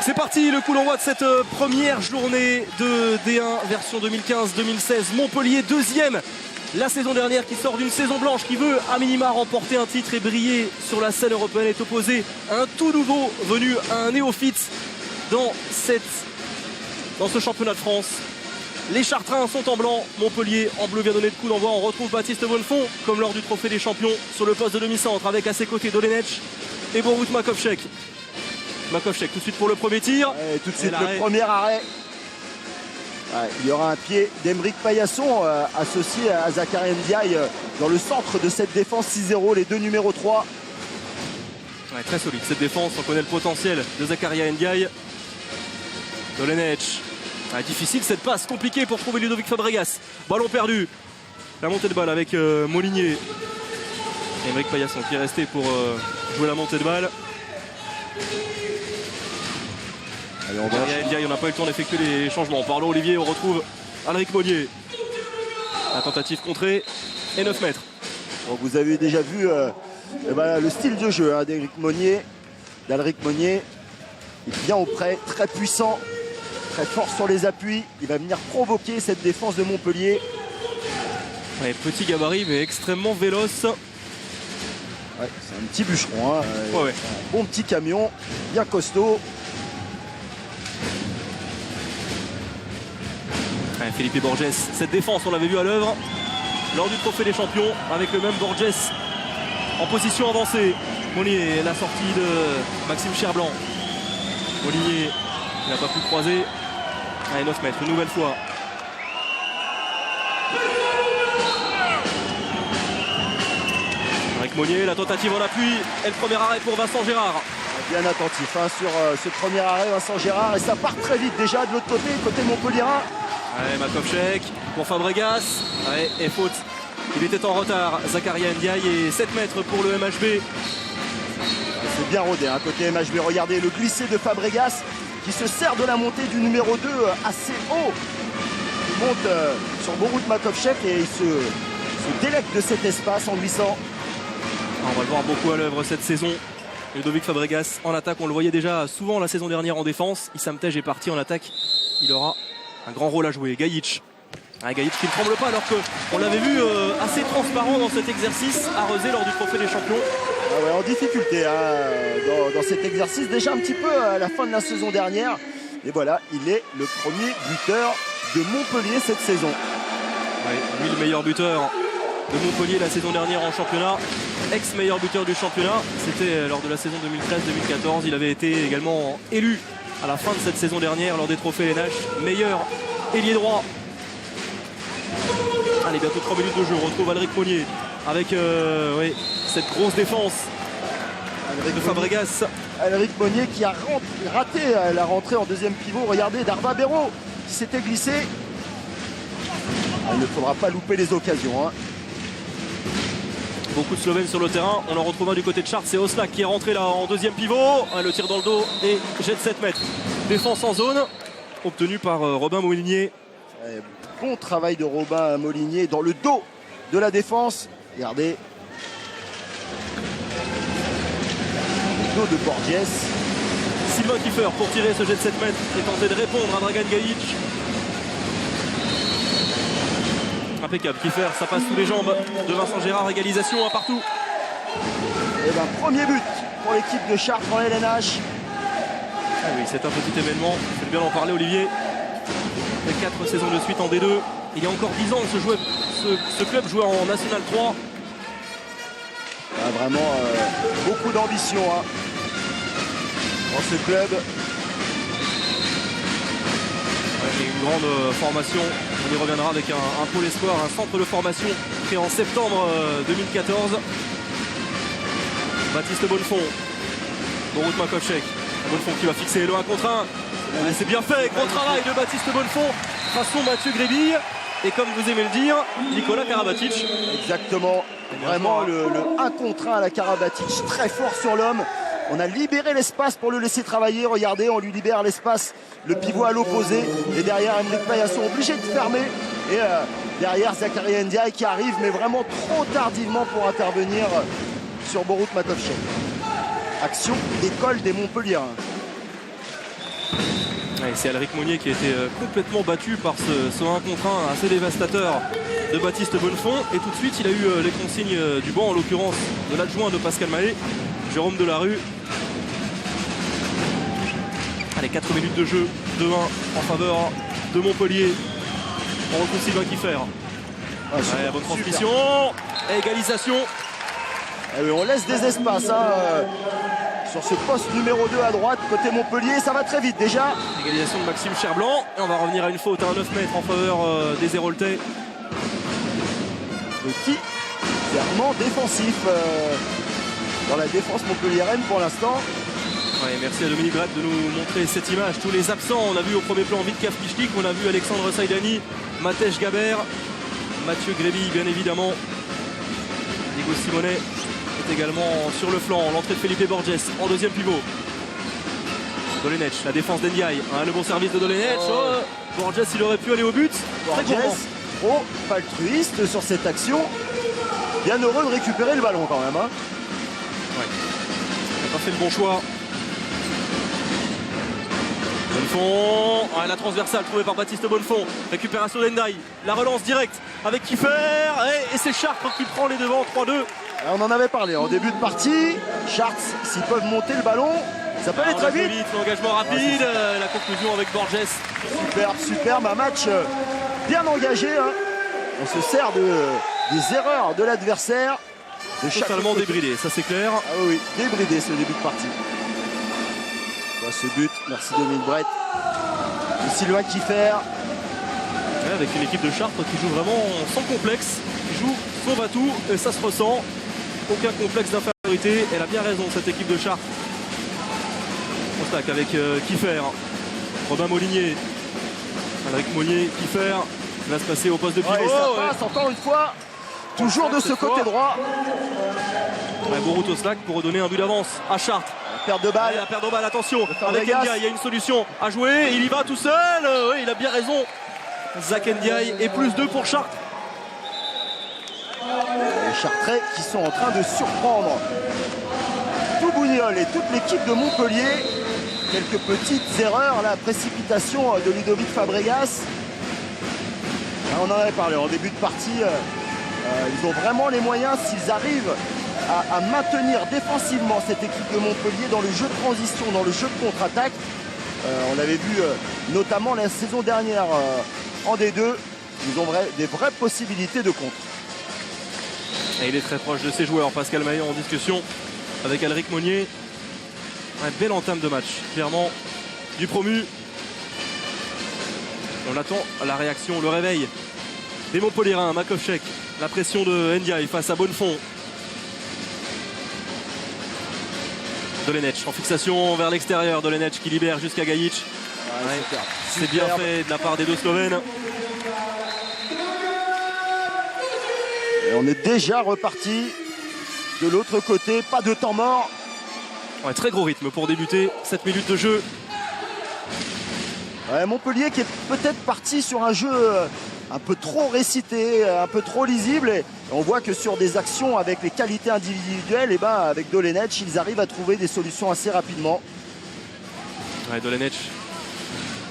C'est parti, le coup d'envoi de cette première journée de D1 version 2015-2016. Montpellier, deuxième la saison dernière, qui sort d'une saison blanche, qui veut à minima remporter un titre et briller sur la scène européenne, est opposé à un tout nouveau venu, à un néophyte dans ce championnat de France. Les Chartrains sont en blanc, Montpellier en bleu vient donner le coup d'envoi. On retrouve Baptiste Bonnefond, comme lors du trophée des champions, sur le poste de demi-centre, avec à ses côtés Dolenech et Borut Makovcek. Makovcek tout de suite pour le premier tir. Et tout de suite le premier arrêt. Ouais, il y aura un pied d'Emeric Paillasson associé à Zakaria Ndiaye dans le centre de cette défense 6-0, les deux numéros 3. Ouais, très solide cette défense, on connaît le potentiel de Zakaria Ndiaye. Dolenech. Ouais, difficile cette passe, compliquée pour trouver Ludovic Fabregas. Ballon perdu. La montée de balle avec Molinier. Emeric Paillasson qui est resté pour jouer la montée de balle. Allez, on n'a pas eu le temps d'effectuer les changements. Pardon Olivier, on retrouve Alric Monnier. La tentative contrée et 9 mètres. Bon, vous avez déjà vu le style de jeu d'Alric Monnier. Il est bien auprès, très puissant, très fort sur les appuis. Il va venir provoquer cette défense de Montpellier. Ouais, petit gabarit mais extrêmement véloce. Ouais, c'est un petit bûcheron. Ouais. Un bon petit camion, bien costaud. Ouais, Felipe Borges, cette défense on l'avait vu à l'œuvre lors du trophée des champions avec le même Borges en position avancée. Molinier, la sortie de Maxime Cherblanc. Molinier, il n'a pas pu croiser. Allez, 9 mètres, une nouvelle fois. Avec Monnier, la tentative en appui et le premier arrêt pour Vincent Gérard. Bien attentif sur ce premier arrêt, Vincent Gérard, et ça part très vite déjà de l'autre côté Montpellierin. Allez, Makovcek pour Fabregas. Allez, et faute. Il était en retard, Zakaria Ndiaye, et 7 mètres pour le MHB. C'est bien rodé, côté MHB. Regardez le glissé de Fabregas qui se sert de la montée du numéro 2 assez haut. Il monte sur Borut Makovcek et il se délecte de cet espace en glissant. On va le voir beaucoup à l'œuvre cette saison. Ludovic Fabregas en attaque, on le voyait déjà souvent la saison dernière en défense. Issam Tej est parti en attaque. Il aura un grand rôle à jouer. Gajic. Gajic qui ne tremble pas alors qu'on l'avait vu assez transparent dans cet exercice à Rezé lors du trophée des champions. En difficulté dans cet exercice, déjà un petit peu à la fin de la saison dernière. Et voilà, il est le premier buteur de Montpellier cette saison. Lui, le meilleur buteur de Montpellier la saison dernière en championnat. Ex-meilleur buteur du championnat. C'était lors de la saison 2013-2014. Il avait été également élu à la fin de cette saison dernière lors des trophées LNH. Meilleur ailier droit. Allez, bientôt 3 minutes de jeu. On retrouve Alric Monnier avec cette grosse défense de Fabregas. Alric Monnier qui a raté la rentrée en deuxième pivot. Regardez, Darva Béraud qui s'était glissé. Il ne faudra pas louper les occasions. Beaucoup de Slovènes sur le terrain. On en retrouve un du côté de Chartres. C'est Oslak qui est rentré là en deuxième pivot. Le tir dans le dos et jette 7 mètres. Défense en zone obtenue par Robin Molinier. Bon travail de Robin Molinier dans le dos de la défense. Regardez. Le dos de Borges. Sylvain Kiefer pour tirer ce jet de 7 mètres et tenter de répondre à Dragan Gajic. Impeccable, Kiefer, ça passe sous les jambes de Vincent Gérard, égalisation un partout. Et premier but pour l'équipe de Chartres en LNH. Oui, c'est un petit événement, c'est bien d'en parler Olivier. Après 4 saisons de suite en D2. Il y a encore 10 ans, ce club jouait en National 3. Vraiment beaucoup d'ambition dans ce club. Une grande formation, on y reviendra avec un pôle espoir, un centre de formation créé en septembre 2014. Baptiste Bonnefond, Borut Makovcek. Bonnefond qui va fixer le 1 contre 1. C'est bien fait, gros travail de Baptiste Bonnefond façon Mathieu Grébille. Et comme vous aimez le dire, Nicolas Karabatic. Exactement, vraiment le 1 contre 1 à la Karabatic, très fort sur l'homme. On a libéré l'espace pour le laisser travailler. Regardez, on lui libère l'espace, le pivot à l'opposé. Et derrière, Emeric Paillasson obligé de fermer. Et derrière, Zakaria Ndiaye qui arrive, mais vraiment trop tardivement pour intervenir sur Borut Makovcek. Action d'école des Montpelliérains. Ouais, c'est Alric Monnier qui a été complètement battu par ce 1 contre 1 assez dévastateur de Baptiste Bonnefond. Et tout de suite, il a eu les consignes du banc, en l'occurrence de l'adjoint de Pascal Mahé, Jérôme Delarue. Allez, 4 minutes de jeu, 2-1 en faveur de Montpellier. On retrouve Sylvain Kiffer. Ouais, bonne transmission, égalisation. Et oui, on laisse des espaces hein, sur ce poste numéro 2 à droite, côté Montpellier. Ça va très vite déjà. Égalisation de Maxime Cherblanc. Et on va revenir à une faute à 9 mètres en faveur des Héroltais. Petit serment défensif dans la défense montpelliéraine pour l'instant. Ouais, merci à Dominique Brett de nous montrer cette image. Tous les absents, on a vu au premier plan Vitkaf Pichlik, on a vu Alexandre Saïdani, Matej Gabert, Mathieu Gréby bien évidemment. Diego Simonet est également sur le flanc. L'entrée de Felipe Borges en deuxième pivot. Dolenech, la défense d'Ndiaye. Le bon service de Dolenech. Borges, il aurait pu aller au but. Borges, trop altruiste sur cette action. Bien heureux de récupérer le ballon quand même. Hein. Ouais. Il n'a pas fait le bon choix. Bonnefond, la transversale trouvée par Baptiste Bonnefond. Récupération d'Ndiaye. La relance directe avec Kiffer. Et c'est Chartres qui prend les devants, 3-2. On en avait parlé en début de partie. Chartres, s'ils peuvent monter le ballon, ça peut aller très vite. L'engagement rapide, la conclusion avec Borges. Superbe, un match bien engagé. Hein. On se sert des erreurs de l'adversaire. Totalement débridé, ça c'est clair. Ah oui, débridé ce début de partie. Ce but, merci Dominique Brett. Et Sylvain Kiffer. Avec une équipe de Chartres qui joue vraiment sans complexe, qui joue son batou et ça se ressent. Aucun complexe d'infériorité. Elle a bien raison cette équipe de Chartres. On stack avec Kiffer, Robin Molinier, Alric Monnier, Kiffer. Il va se passer au poste de pivot. Et ça passe encore une fois. Toujours de ce côté droit. Boruto Slack pour redonner un but d'avance à Chartres. Perte de balle. La perte de balle, attention. Avec Ndiaye, il y a une solution à jouer. Il y va tout seul. Oui, il a bien raison. Zach Ndiaye et plus 2 pour Chartres. Les Chartrais qui sont en train de surprendre tout Bougnols et toute l'équipe de Montpellier. Quelques petites erreurs, la précipitation de Ludovic Fabregas. On en avait parlé en début de partie. Ils ont vraiment les moyens s'ils arrivent à maintenir défensivement cette équipe de Montpellier dans le jeu de transition, dans le jeu de contre-attaque. On l'avait vu notamment la saison dernière en D2. Ils ont des vraies possibilités de contre. Et il est très proche de ses joueurs. Pascal Mahé en discussion avec Alric Monnier. Un bel entame de match, clairement, du promu. On attend la réaction, le réveil des Montpelliérains. Makovchek, la pression de Ndiaye face à Bonnefond. Dolenech en fixation vers l'extérieur. Dolenech qui libère jusqu'à Gajic. C'est bien fait de la part des deux Slovènes. Et on est déjà reparti de l'autre côté. Pas de temps mort. Ouais, très gros rythme pour débuter. 7 minutes de jeu. Montpellier qui est peut-être parti sur un jeu un peu trop récité, un peu trop lisible. Et on voit que sur des actions avec les qualités individuelles, et avec Dolenech, ils arrivent à trouver des solutions assez rapidement. Ouais, Dolenech,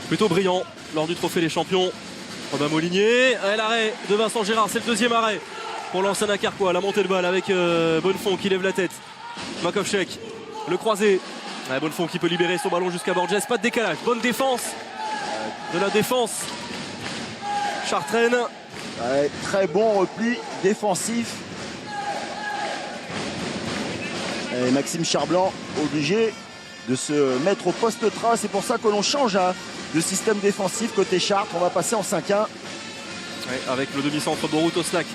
plutôt brillant lors du Trophée des Champions. Robin Molinier, l'arrêt de Vincent Gérard, c'est le deuxième arrêt pour Lansana Carquois. La montée de balle avec Bonnefond qui lève la tête. Makovchek, le croisé. Bonnefond qui peut libérer son ballon jusqu'à Borges. Pas de décalage, bonne défense de la défense chartraine. Très bon repli défensif. Et Maxime Cherblanc obligé de se mettre au poste train. C'est pour ça que l'on change de système défensif côté Chartres. On va passer en 5-1. Avec le demi-centre Boruto Slack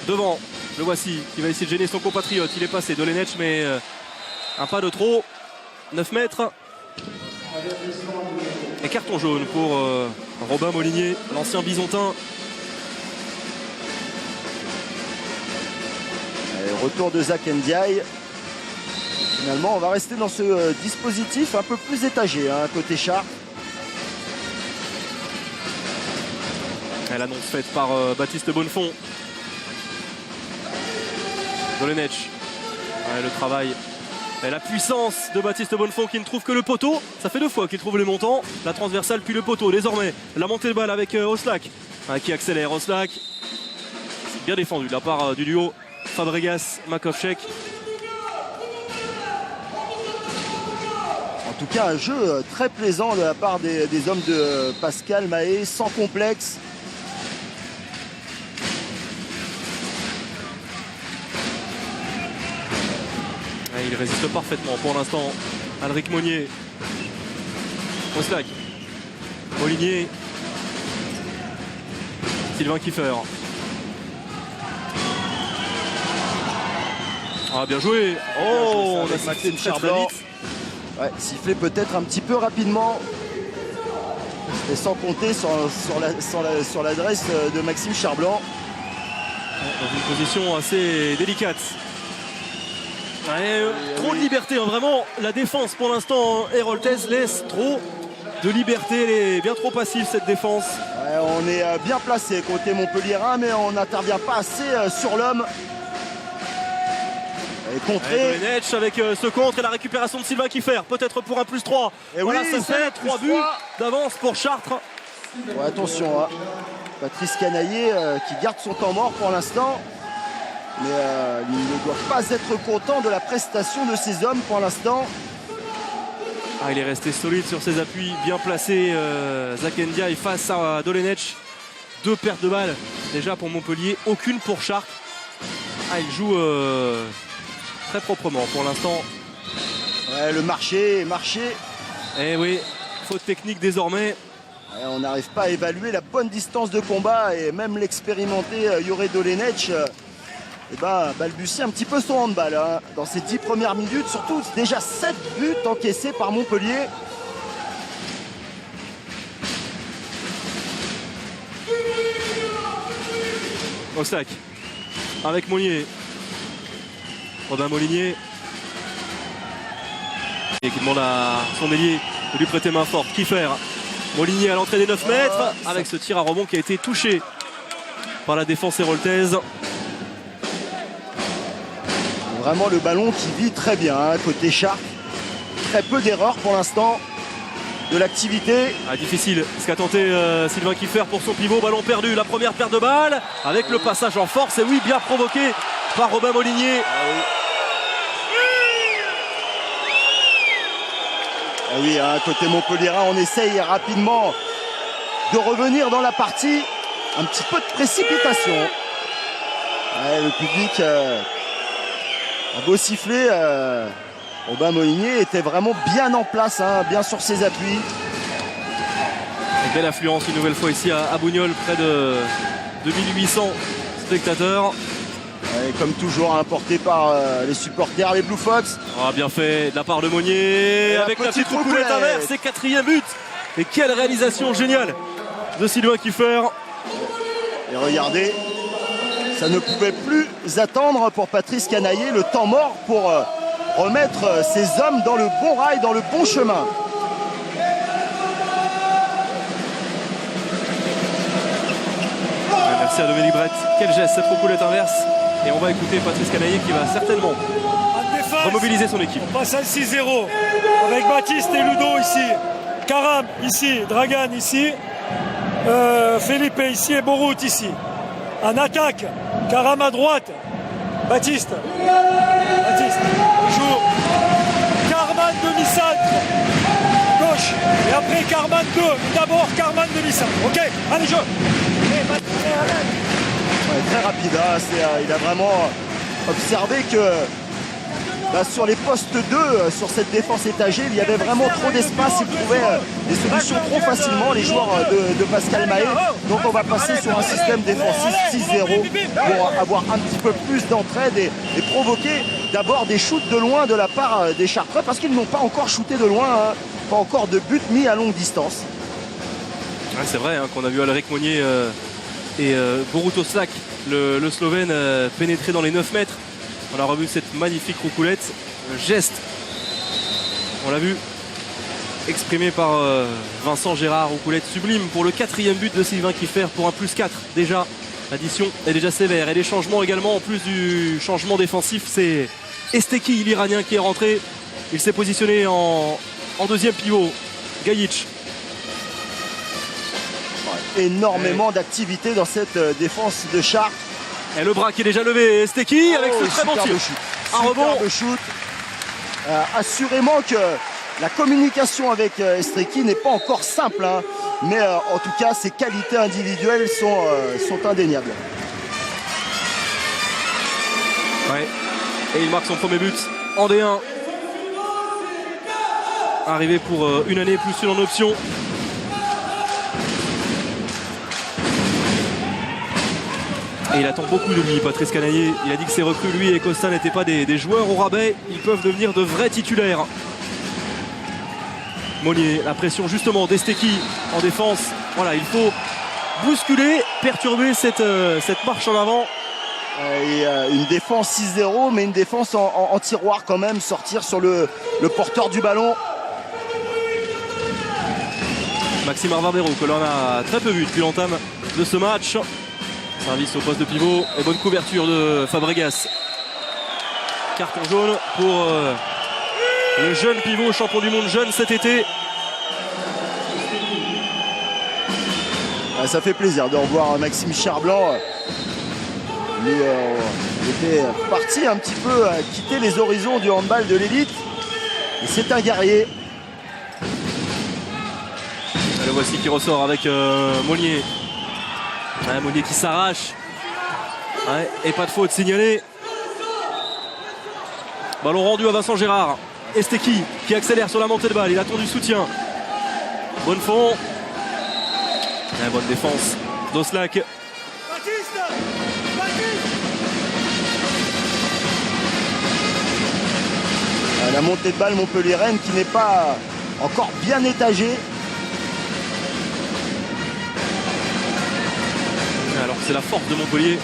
devant. Le voici qui va essayer de gêner son compatriote. Il est passé Dolenech, mais un pas de trop. 9 mètres. Et carton jaune pour Robin Molinier, l'ancien Bisontin. Retour de Zach Ndiaye. Finalement, on va rester dans ce dispositif un peu plus étagé, côté Chartres. L'annonce faite par Baptiste Bonnefond. Dolenech. Le travail Et la puissance de Baptiste Bonnefond qui ne trouve que le poteau. Ça fait 2 fois qu'il trouve les montants. La transversale puis le poteau. Désormais, la montée de balle avec Oslak qui accélère. Oslak, bien défendu de la part du duo Fabregas-Makovcek. En tout cas, un jeu très plaisant de la part des hommes de Pascal Mahé, sans complexe. Il résiste parfaitement pour l'instant. Alric Monnier. Oslak. Molinier. Sylvain Kiefer. Ah, bien joué. Oh, on a sifflé très vite. Ouais, sifflé peut-être un petit peu rapidement. Mais sans compter sur l'adresse de Maxime Charblanc. Dans une position assez délicate. Trop de liberté, hein, vraiment. La défense pour l'instant, Héraultais laisse trop de liberté. Elle est bien trop passive cette défense. Ouais, on est bien placé côté Montpellierin, mais on n'intervient pas assez sur l'homme. Et contré. Dolenech avec ce contre et la récupération de Sylvain Kiefer. Peut-être pour un +3. Et voilà, oui, ça fait 3 buts d'avance pour Chartres. Ouais, attention, hein. Patrice Canaillé qui garde son temps mort pour l'instant. Mais il ne doit pas être content de la prestation de ces hommes pour l'instant. Ah, il est resté solide sur ses appuis, bien placé. Zach Ndiaye face à Dolenech. 2 pertes de balles déjà pour Montpellier, aucune pour Chartres. Ah, il joue très proprement pour l'instant. Ouais, le marché. Eh oui, faute technique désormais. Ouais, on n'arrive pas à évaluer la bonne distance de combat et même l'expérimenté Jure Dolenech. Balbutie un petit peu son handball hein, dans ces 10 premières minutes, surtout déjà 7 buts encaissés par Montpellier. Oslak avec Molinier. Robin Molinier. Et qui demande à son ailier de lui prêter main forte. Kiefer. Molinier à l'entrée des 9 mètres avec ce tir à rebond qui a été touché par la défense héraultaise. Vraiment le ballon qui vit très bien hein, côté Chartres. Très peu d'erreurs pour l'instant de l'activité. Difficile ce qu'a tenté Sylvain Kiefer pour son pivot. Ballon perdu, la première perte de balle avec le passage en force. Et oui, bien provoqué par Robin Molinier. Oui, hein, côté Montpellierin, on essaye rapidement de revenir dans la partie. Un petit peu de précipitation. Ouais, le public a beau siffler. Robin Molinier était vraiment bien en place, hein, bien sur ses appuis. Une belle affluence une nouvelle fois ici à Bougnols, près de 2800 spectateurs. Et comme toujours, porté par les supporters, les Blue Fox. Bien fait de la part de Monnier avec la petite roucoulette inverse, c'est 4e but. Et quelle réalisation géniale de Sylvain Kiefer. Et regardez, ça ne pouvait plus attendre pour Patrice Canaillé, le temps mort pour remettre ces hommes dans le bon rail, dans le bon chemin. Merci à Dominique Brett. Quel geste cette roucoulette inverse. Et on va écouter Patrice Canaillé qui va certainement remobiliser son équipe. On passe à 6-0 avec Baptiste et Ludo ici. Karam ici, Dragan ici. Felipe ici et Borout ici. En attaque, Karam à droite. Baptiste, bonjour. Carman demi-centre. Gauche. Et après Carman 2. D'abord Carman demi-centre. Ok, allez, jeu. Très rapide, hein. Il a vraiment observé que sur les postes 2, sur cette défense étagée, il y avait vraiment trop d'espace. Ils trouvaient des solutions trop facilement, les joueurs de Pascal Mahé. Donc on va passer sur un système défensif 6-0 pour avoir un petit peu plus d'entraide et provoquer d'abord des shoots de loin de la part des Chartreux, parce qu'ils n'ont pas encore shooté de loin, hein. Pas encore de but mis à longue distance. Ouais, c'est vrai hein, qu'on a vu Alric Monnier et Borut Oslak, le Slovène, pénétrer dans les 9 mètres. On a revu cette magnifique roucoulette, geste, on l'a vu, exprimé par Vincent Gérard. Roucoulette sublime pour le 4e but de Sylvain Kiefer pour un +4 déjà. L'addition est déjà sévère et les changements également, en plus du changement défensif, c'est Esteki, l'Iranien qui est rentré. Il s'est positionné en deuxième pivot. Gajic. Énormément d'activité dans cette défense de Chartres. Et le bras qui est déjà levé. Esteki avec ce très bon tir. Un rebond. Superbe shoot. Assurément que la communication avec Esteki n'est pas encore simple, hein, mais en tout cas ses qualités individuelles sont indéniables. Ouais. Et il marque son premier but en D1. Arrivé pour une année plus une en option. Et il attend beaucoup de lui, Patrice Canaillé. Il a dit que ses recrues, lui et Costa, n'étaient pas des joueurs au rabais. Ils peuvent devenir de vrais titulaires. Monnier, la pression justement d'Esteki en défense. Voilà, il faut bousculer, perturber cette marche en avant. Et une défense 6-0, mais une défense en tiroir quand même. Sortir sur le porteur du ballon. Maxime Arvarbero, que l'on a très peu vu depuis l'entame de ce match. Service au poste de pivot et bonne couverture de Fabregas. Carton jaune pour le jeune pivot, champion du monde jeune cet été. Ça fait plaisir de revoir Maxime Charblanc. Il était parti un petit peu quitter les horizons du handball de l'élite. Et c'est un guerrier. Le voici qui ressort avec Monnier. Ouais, Monnier qui s'arrache. Ouais, et pas de faute signalée. Ballon rendu à Vincent Gérard. Esteki qui accélère sur la montée de balle. Il attend du soutien. Bonnefond. Ouais, bonne défense d'Oslak. La montée de balle Montpellier-Rennes qui n'est pas encore bien étagée. Alors que c'est la force de Montpellier.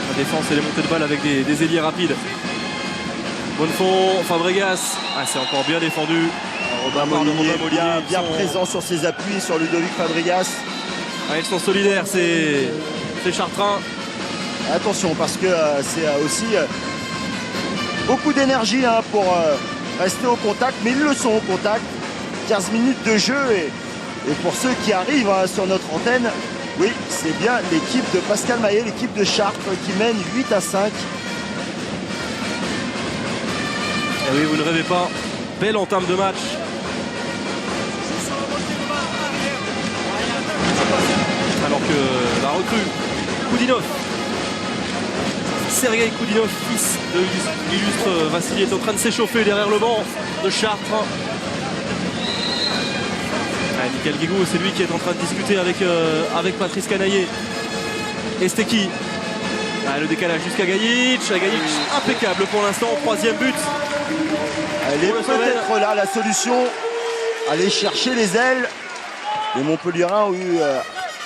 La défense et les montées de balle avec des ailiers rapides. Bonnefond, Fabregas. Ah, c'est encore bien défendu. Robin Molinier bien présent sur ses appuis sur Ludovic Fabregas. Ah, ils sont solidaires, c'est Chartrain. Attention parce que c'est aussi beaucoup d'énergie hein, pour rester au contact, mais ils le sont au contact. 15 minutes de jeu et pour ceux qui arrivent hein, sur notre antenne, oui, c'est bien l'équipe de Pascal Maillet, l'équipe de Chartres qui mène 8-5. Et oui, vous ne rêvez pas. Belle entame de match. Alors que la recrue, Koudinov, Sergei Koudinov, fils de l'illustre Vassili, est en train de s'échauffer derrière le banc de Chartres. Michael Guigou, c'est lui qui est en train de discuter avec Patrice Canaillé. Esteki. Le décalage jusqu'à Gajic. Gajic impeccable pour l'instant. Troisième but. Elle est peut-être là la solution. Aller chercher les ailes. Les Montpelliérains ont eu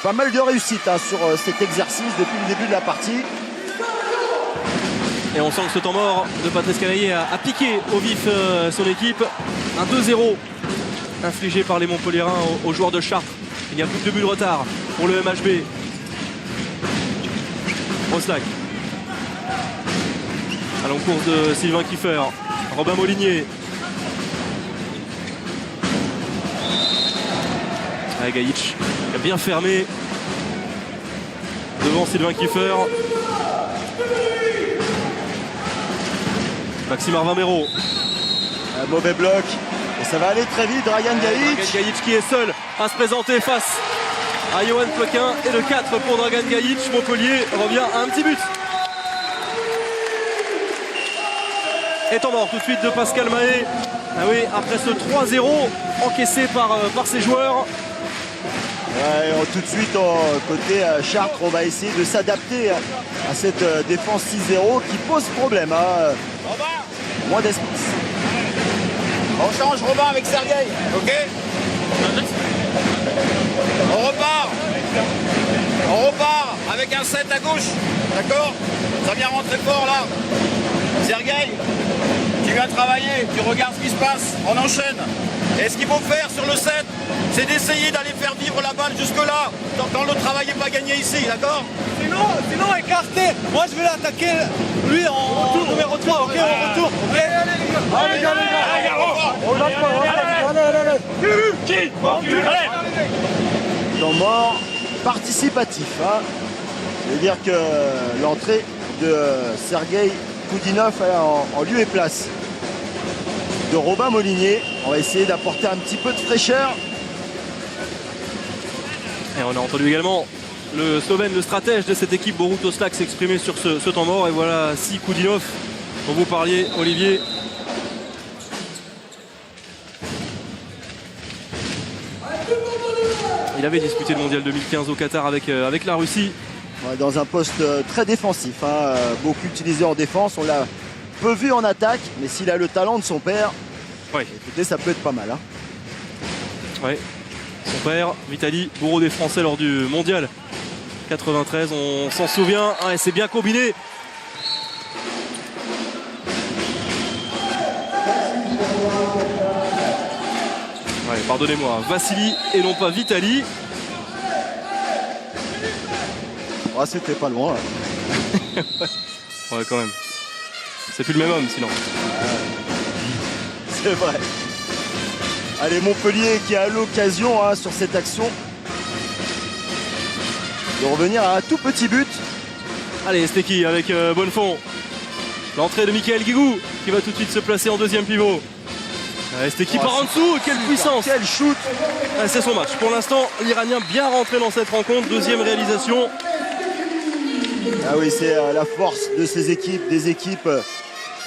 pas mal de réussite hein, sur cet exercice depuis le début de la partie. Et on sent que ce temps mort de Patrice Canaillé a piqué au vif son équipe. Un 2-0 infligé par les Montpelliérains aux joueurs de Chartres. Il y a plus de 2 buts de retard pour le MHB. Oslak. À l'encourse de Sylvain Kiefer. Robin Molinier. Gajic qui a bien fermé devant Sylvain Kiefer. Maxime Arvarbero. Un mauvais bloc. Et ça va aller très vite. Dragan Gajic. Dragan Gajic qui est seul à se présenter face à Johan Ploquin. Et le 4 pour Dragan Gajic. Montpellier revient à un petit but. Et temps mort tout de suite de Pascal Mahé. Ah oui, après ce 3-0 encaissé par ses joueurs. Ouais, tout de suite, côté Chartres, on va essayer de s'adapter à cette défense 6-0 qui pose problème. Hein. Moins d'espace. On change Robin avec Sergueï, ok? On repart avec un 7 à gauche, d'accord? Ça vient rentrer fort là. Sergueï, tu viens travailler, tu regardes ce qui se passe, on enchaîne. Et ce qu'il faut faire sur le 7, c'est d'essayer d'aller faire vivre la balle jusque-là, quand le travail n'est pas gagné ici, d'accord? Sinon écarté. Moi je vais l'attaquer lui en numéro 3, ok, au retour. Ok. Temps mort participatif. Hein. C'est-à-dire que l'entrée de Sergueï Koudinov en lieu et place de Robin Molinier. On va essayer d'apporter un petit peu de fraîcheur. Et on a entendu également le Slovène, le stratège de cette équipe, Borut Oslak, s'exprimer sur ce temps mort. Et voilà, si Koudinov, dont vous parliez, Olivier. Il avait disputé le mondial 2015 au Qatar avec la Russie. Ouais, dans un poste très défensif. Hein. Beaucoup utilisé en défense. On l'a peu vu en attaque. Mais s'il a le talent de son père, Ouais. écoutez, ça peut être pas mal. Hein. Ouais. Son père, Vitali, bourreau des Français lors du mondial 93, on s'en souvient. Ah, et c'est bien combiné. Ouais, pardonnez-moi, Vassili et non pas Vitali. Ah, c'était pas loin. Là. Ouais, quand même. C'est plus le même homme sinon. C'est vrai. Allez, Montpellier qui a l'occasion hein, sur cette action de revenir à un tout petit but. Allez, Steki avec Bonnefond. L'entrée de Michael Guigou qui va tout de suite se placer en deuxième pivot. Steki par en dessous, quelle puissance! Quel shoot! C'est son match. Pour l'instant, l'Iranien bien rentré dans cette rencontre. Deuxième réalisation. Ah oui, c'est la force de ces équipes, des équipes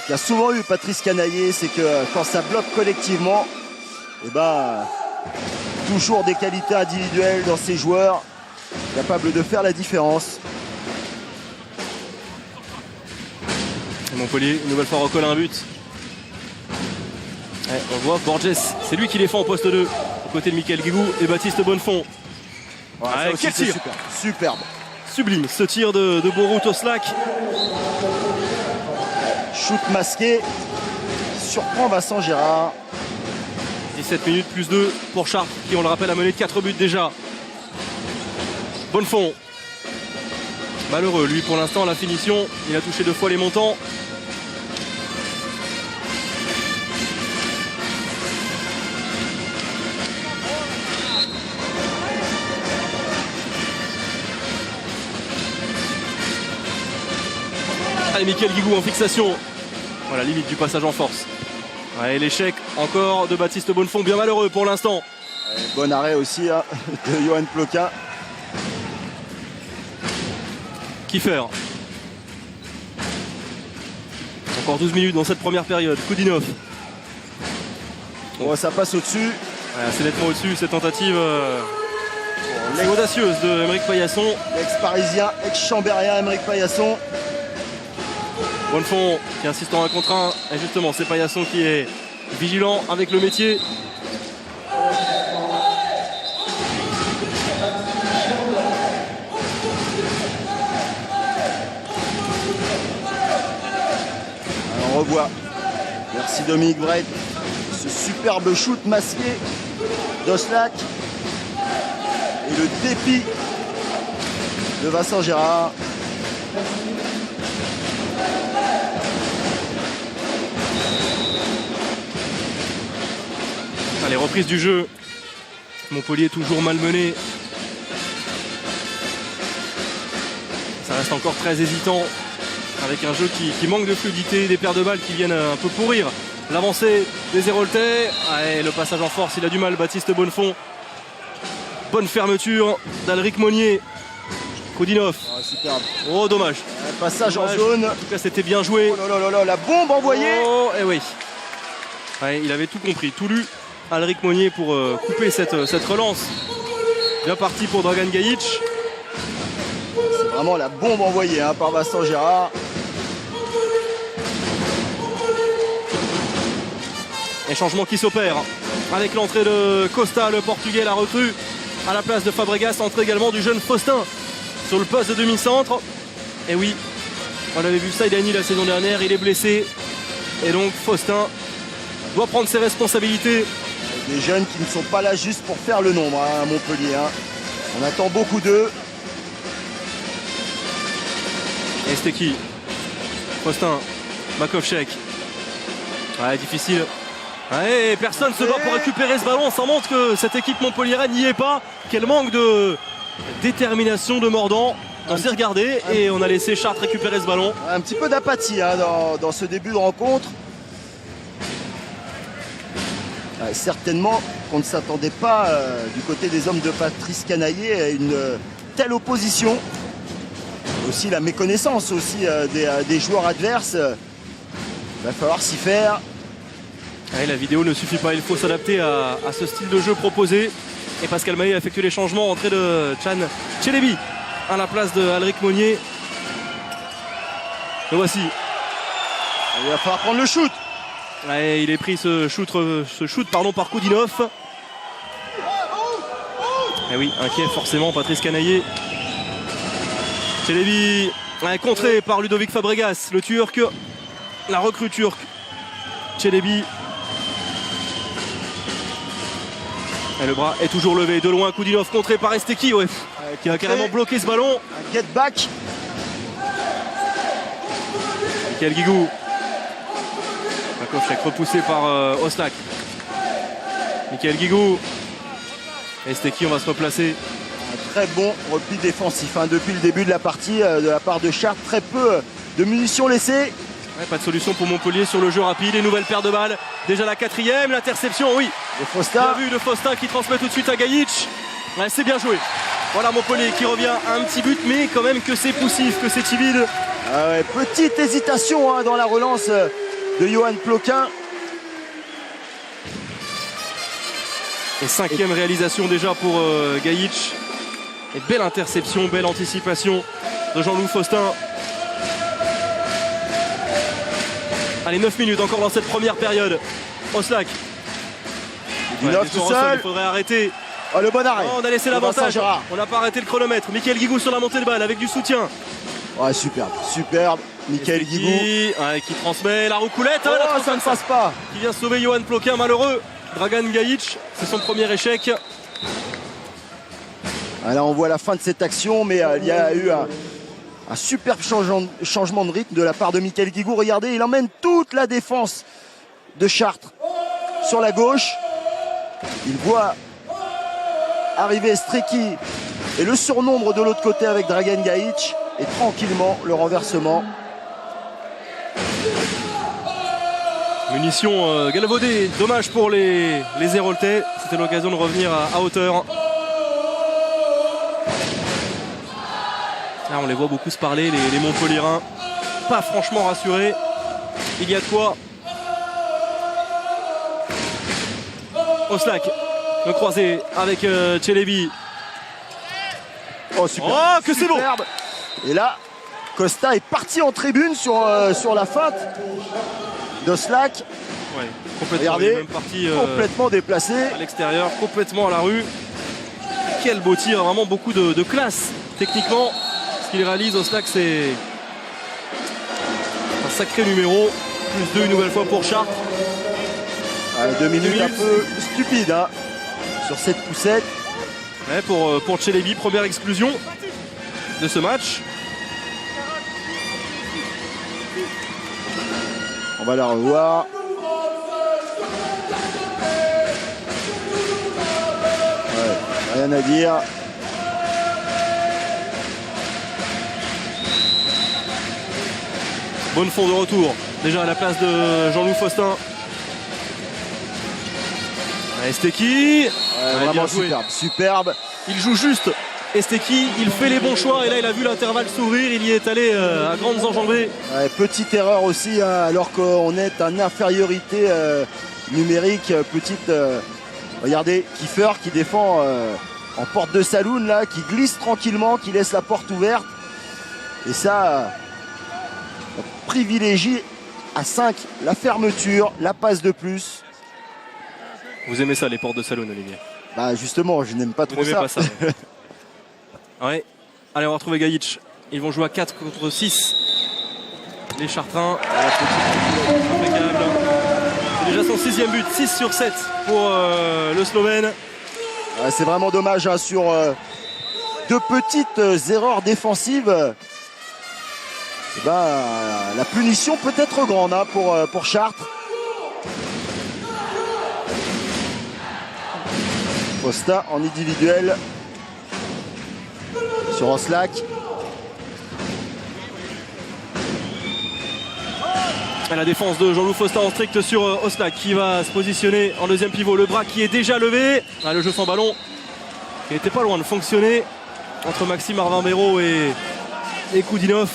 qui a souvent eu Patrice Canaillé, c'est que quand ça bloque collectivement, et toujours des qualités individuelles dans ces joueurs, capables de faire la différence. Montpellier, une nouvelle fois recolle un but. Ouais, on voit Borges, c'est lui qui défend au poste 2, aux côtés de Michael Guigou et Baptiste Bonnefond. Ouais, ça aussi, quel c'est tir! Superbe. Sublime ce tir de Borut Oslak. Shoot masqué, surprend Vincent Gérard. 17 minutes plus 2 pour Chartres qui, on le rappelle, a mené de 4 buts déjà. Bonnefond. Malheureux, lui pour l'instant, la finition. Il a touché 2 fois les montants. Allez, Michael Guigou en fixation. Voilà, limite du passage en force. Ouais, l'échec encore de Baptiste Bonnefond, bien malheureux pour l'instant. Bon arrêt aussi hein, de Johan Ploquin. Kiefer. Encore 12 minutes dans cette première période. Koudinov. Bon, ça passe au-dessus. Ouais, c'est nettement au-dessus cette tentative audacieuse de Aymeric Paillasson. L'ex-parisien, ex-chambérien Aymeric Paillasson. Bonnefond qui insiste en 1 contre 1. Et justement, c'est Paillasson qui est vigilant avec le métier. Alors, on revoit. Merci Dominique Brett. Ce superbe shoot masqué d'Oslak. Et le dépit de Vincent Gérard. Allez, reprise du jeu. Montpellier toujours malmené. Ça reste encore très hésitant avec un jeu qui manque de fluidité, des paires de balles qui viennent un peu pourrir l'avancée des Héroltais. Et le passage en force, il a du mal, Baptiste Bonnefond. Bonne fermeture d'Alric Monnier. Koudinov. Ah, superbe. Oh, dommage. Un passage Dommage. en zone. En tout cas, c'était bien joué. Oh là là là, la bombe envoyée. Oh, et oui. Ouais, il avait tout compris, tout lu. Alric Monnier pour couper cette relance. Bien parti pour Dragan Gajic. C'est vraiment la bombe envoyée hein, par Vincent Gérard. Et changement qui s'opère avec l'entrée de Costa, le Portugais, la recrue, à la place de Fabregas. Entrée également du jeune Faustin sur le poste de demi-centre. Et oui, on avait vu Saïdani la saison dernière, il est blessé. Et donc Faustin doit prendre ses responsabilités. Des jeunes qui ne sont pas là juste pour faire le nombre à Montpellier. On attend beaucoup d'eux. Et c'était qui? Faustin, Makovchek. Ouais, difficile. Ouais, personne se bat pour récupérer ce ballon. Ça montre que cette équipe montpelliéraine n'y est pas. Quel manque de détermination de Mordant. On s'est regardé et on a laissé Chartres récupérer ce ballon. Un petit peu d'apathie dans ce début de rencontre. Certainement qu'on ne s'attendait pas du côté des hommes de Patrice Canaillé à une telle opposition. Aussi la méconnaissance aussi des joueurs adverses. Il va falloir s'y faire. Ouais, la vidéo ne suffit pas, il faut s'adapter à ce style de jeu proposé. Et Pascal Mahé a effectué les changements. Entrée de Chan Chelebi à la place de Alric Monnier. Le voici. Il va falloir prendre le shoot. Ouais, il est pris ce shoot par Koudinov. Et oui, inquiet forcément Patrice Canaillé. Chelebi, contré par Ludovic Fabregas, le Turc, la recrue turque. Chelebi. Et le bras est toujours levé, de loin Koudinov contré par Esteki, qui a carrément bloqué ce ballon. Un get back. Michael Guigou. Makovchek repoussé par Oslak. Michael Guigou. Esteki, on va se replacer. Un très bon repli défensif depuis le début de la partie de la part de Chartres. Très peu de munitions laissées. Ouais, pas de solution pour Montpellier sur le jeu rapide. Les nouvelles paires de balles. Déjà la 4e, l'interception, oui. Et Faustin. Bien vu de Faustin qui transmet tout de suite à Gajic. Ouais, c'est bien joué. Voilà Montpellier qui revient à un petit but, mais quand même que c'est poussif, que c'est timide. Petite hésitation dans la relance de Johan Ploquin. Et 5e réalisation déjà pour Gajic. Et belle interception, belle anticipation de Jean-Loup Faustin. Allez, 9 minutes encore dans cette première période. Oslak. Tout seul. Il faudrait arrêter. Oh, le bon arrêt. Oh, on a laissé l'avantage. On n'a pas arrêté le chronomètre. Michael Guigou sur la montée de balle avec du soutien. Ouais, superbe. Michael Guigou. Qui transmet la roucoulette. Ça ne passe pas. Qui vient sauver Johan Ploquin, malheureux. Dragan Gajic, c'est son premier échec. Là, on voit la fin de cette action, mais il y a eu un superbe changement de rythme de la part de Michael Guigou. Regardez, il emmène toute la défense de Chartres sur la gauche. Il voit arriver Streki et le surnombre de l'autre côté avec Dragan Gajic. Et tranquillement, le renversement. Munitions galvaudées, dommage pour les Héroltais. C'était l'occasion de revenir à hauteur. Là, on les voit beaucoup se parler, les Montpelliérains. Pas franchement rassurés. Il y a de quoi. Oslak, le croisé avec Chelebi. Oh, super. Oh, que c'est beau. Et là, Costa est parti en tribune sur la feinte d'Oslak. Ouais, complètement. Regardez, même parti, complètement déplacé. À l'extérieur, complètement à la rue. Quel beau tir, vraiment beaucoup de classe techniquement. Ce qu'il réalise, Oslak, c'est un sacré numéro. Plus 2 une nouvelle fois pour Chartres. 2 minutes un peu stupides sur cette poussette. Ouais, pour Chelebi, première exclusion de ce match. On va la revoir. Ouais, rien à dire. Bonnefond de retour. Déjà à la place de Jean-Loup Faustin. Esteki. Vraiment superbe. Il joue juste. Esteki, il fait les bons choix et là il a vu l'intervalle s'ouvrir, il y est allé à grandes enjambées. Petite erreur aussi, alors qu'on est en infériorité numérique. Regardez, Kiefer qui défend en porte de saloon là, qui glisse tranquillement, qui laisse la porte ouverte. Et ça, on privilégie à 5 la fermeture, la passe de plus. Vous aimez ça les portes de saloon, Olivier? Bah justement, je n'aime pas trop ça. Pas ça. Ouais. Allez, on va retrouver Gajic. Ils vont jouer à 4 contre 6. Les Chartrains. Impeccable. déjà son 6e but, 6 sur 7 pour le Slovène. C'est vraiment dommage hein, sur de petites erreurs défensives. La punition peut être grande hein, pour Chartres. Costa en individuel sur Oslak. La défense de Jean-Loup Fosta en strict sur Oslak qui va se positionner en deuxième pivot. Le bras qui est déjà levé. Le jeu sans ballon qui n'était pas loin de fonctionner entre Maxime Arvin-Béraud et Koudinov.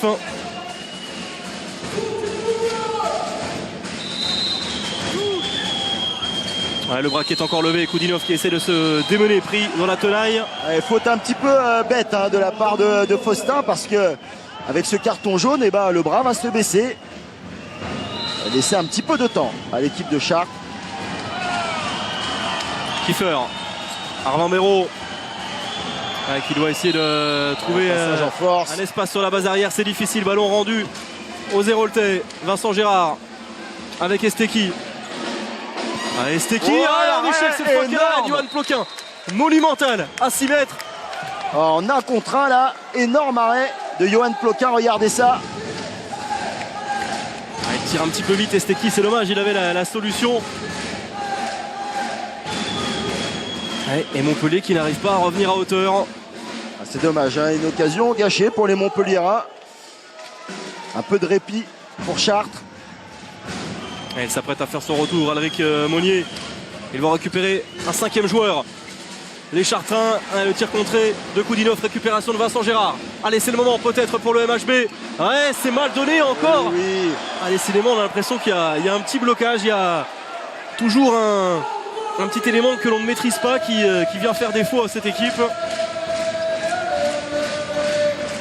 Le bras qui est encore levé. Koudinov qui essaie de se démener, pris dans la tenaille. Faute un petit peu bête hein, de la part de Faustin parce que avec ce carton jaune, le bras va se baisser. Laisser un petit peu de temps à l'équipe de Chartres. Kiefer, Arvin-Béraud qui doit essayer de trouver un espace sur la base arrière. C'est difficile, ballon rendu aux Héroltais. Vincent Gérard avec Esteki. Esteki, on échec cette fois qu'il Johan Ploquin. Monumental à 6 mètres. En 1 contre 1 là, énorme arrêt de Johan Ploquin, regardez ça. Il tire un petit peu vite Esteki, c'est dommage, il avait la solution. Et Montpellier qui n'arrive pas à revenir à hauteur. C'est dommage, hein, une occasion gâchée pour les Montpelliérains. Un peu de répit pour Chartres. Il s'apprête à faire son retour, Alric Monnier. Il va récupérer un 5e joueur. Les Chartrains, le tir contré de Koudinov, récupération de Vincent Gérard. Allez, c'est le moment peut-être pour le MHB. C'est mal donné encore. Oui. Décidément, on a l'impression qu'il y a un petit blocage. Il y a toujours un petit élément que l'on ne maîtrise pas qui vient faire défaut à cette équipe.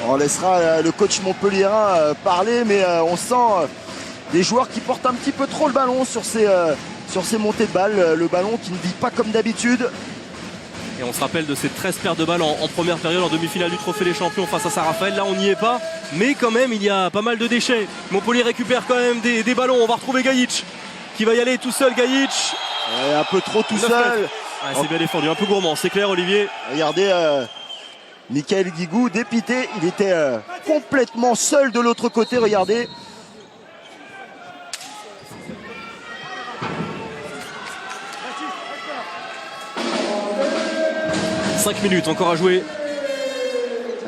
On laissera le coach montpelliérain parler, mais on sent des joueurs qui portent un petit peu trop le ballon sur ces montées de balles. Le ballon qui ne vit pas comme d'habitude. Et on se rappelle de ces 13 paires de balles en première période en demi-finale du Trophée des Champions face à Saint-Raphaël. Là on n'y est pas, mais quand même il y a pas mal de déchets. Montpellier récupère quand même des ballons. On va retrouver Gajic qui va y aller tout seul. Gajic un peu trop tout seul. C'est bien défendu, un peu gourmand, c'est clair Olivier. Regardez Michael Guigou dépité, il était complètement seul de l'autre côté, regardez. « 5 minutes encore à jouer. »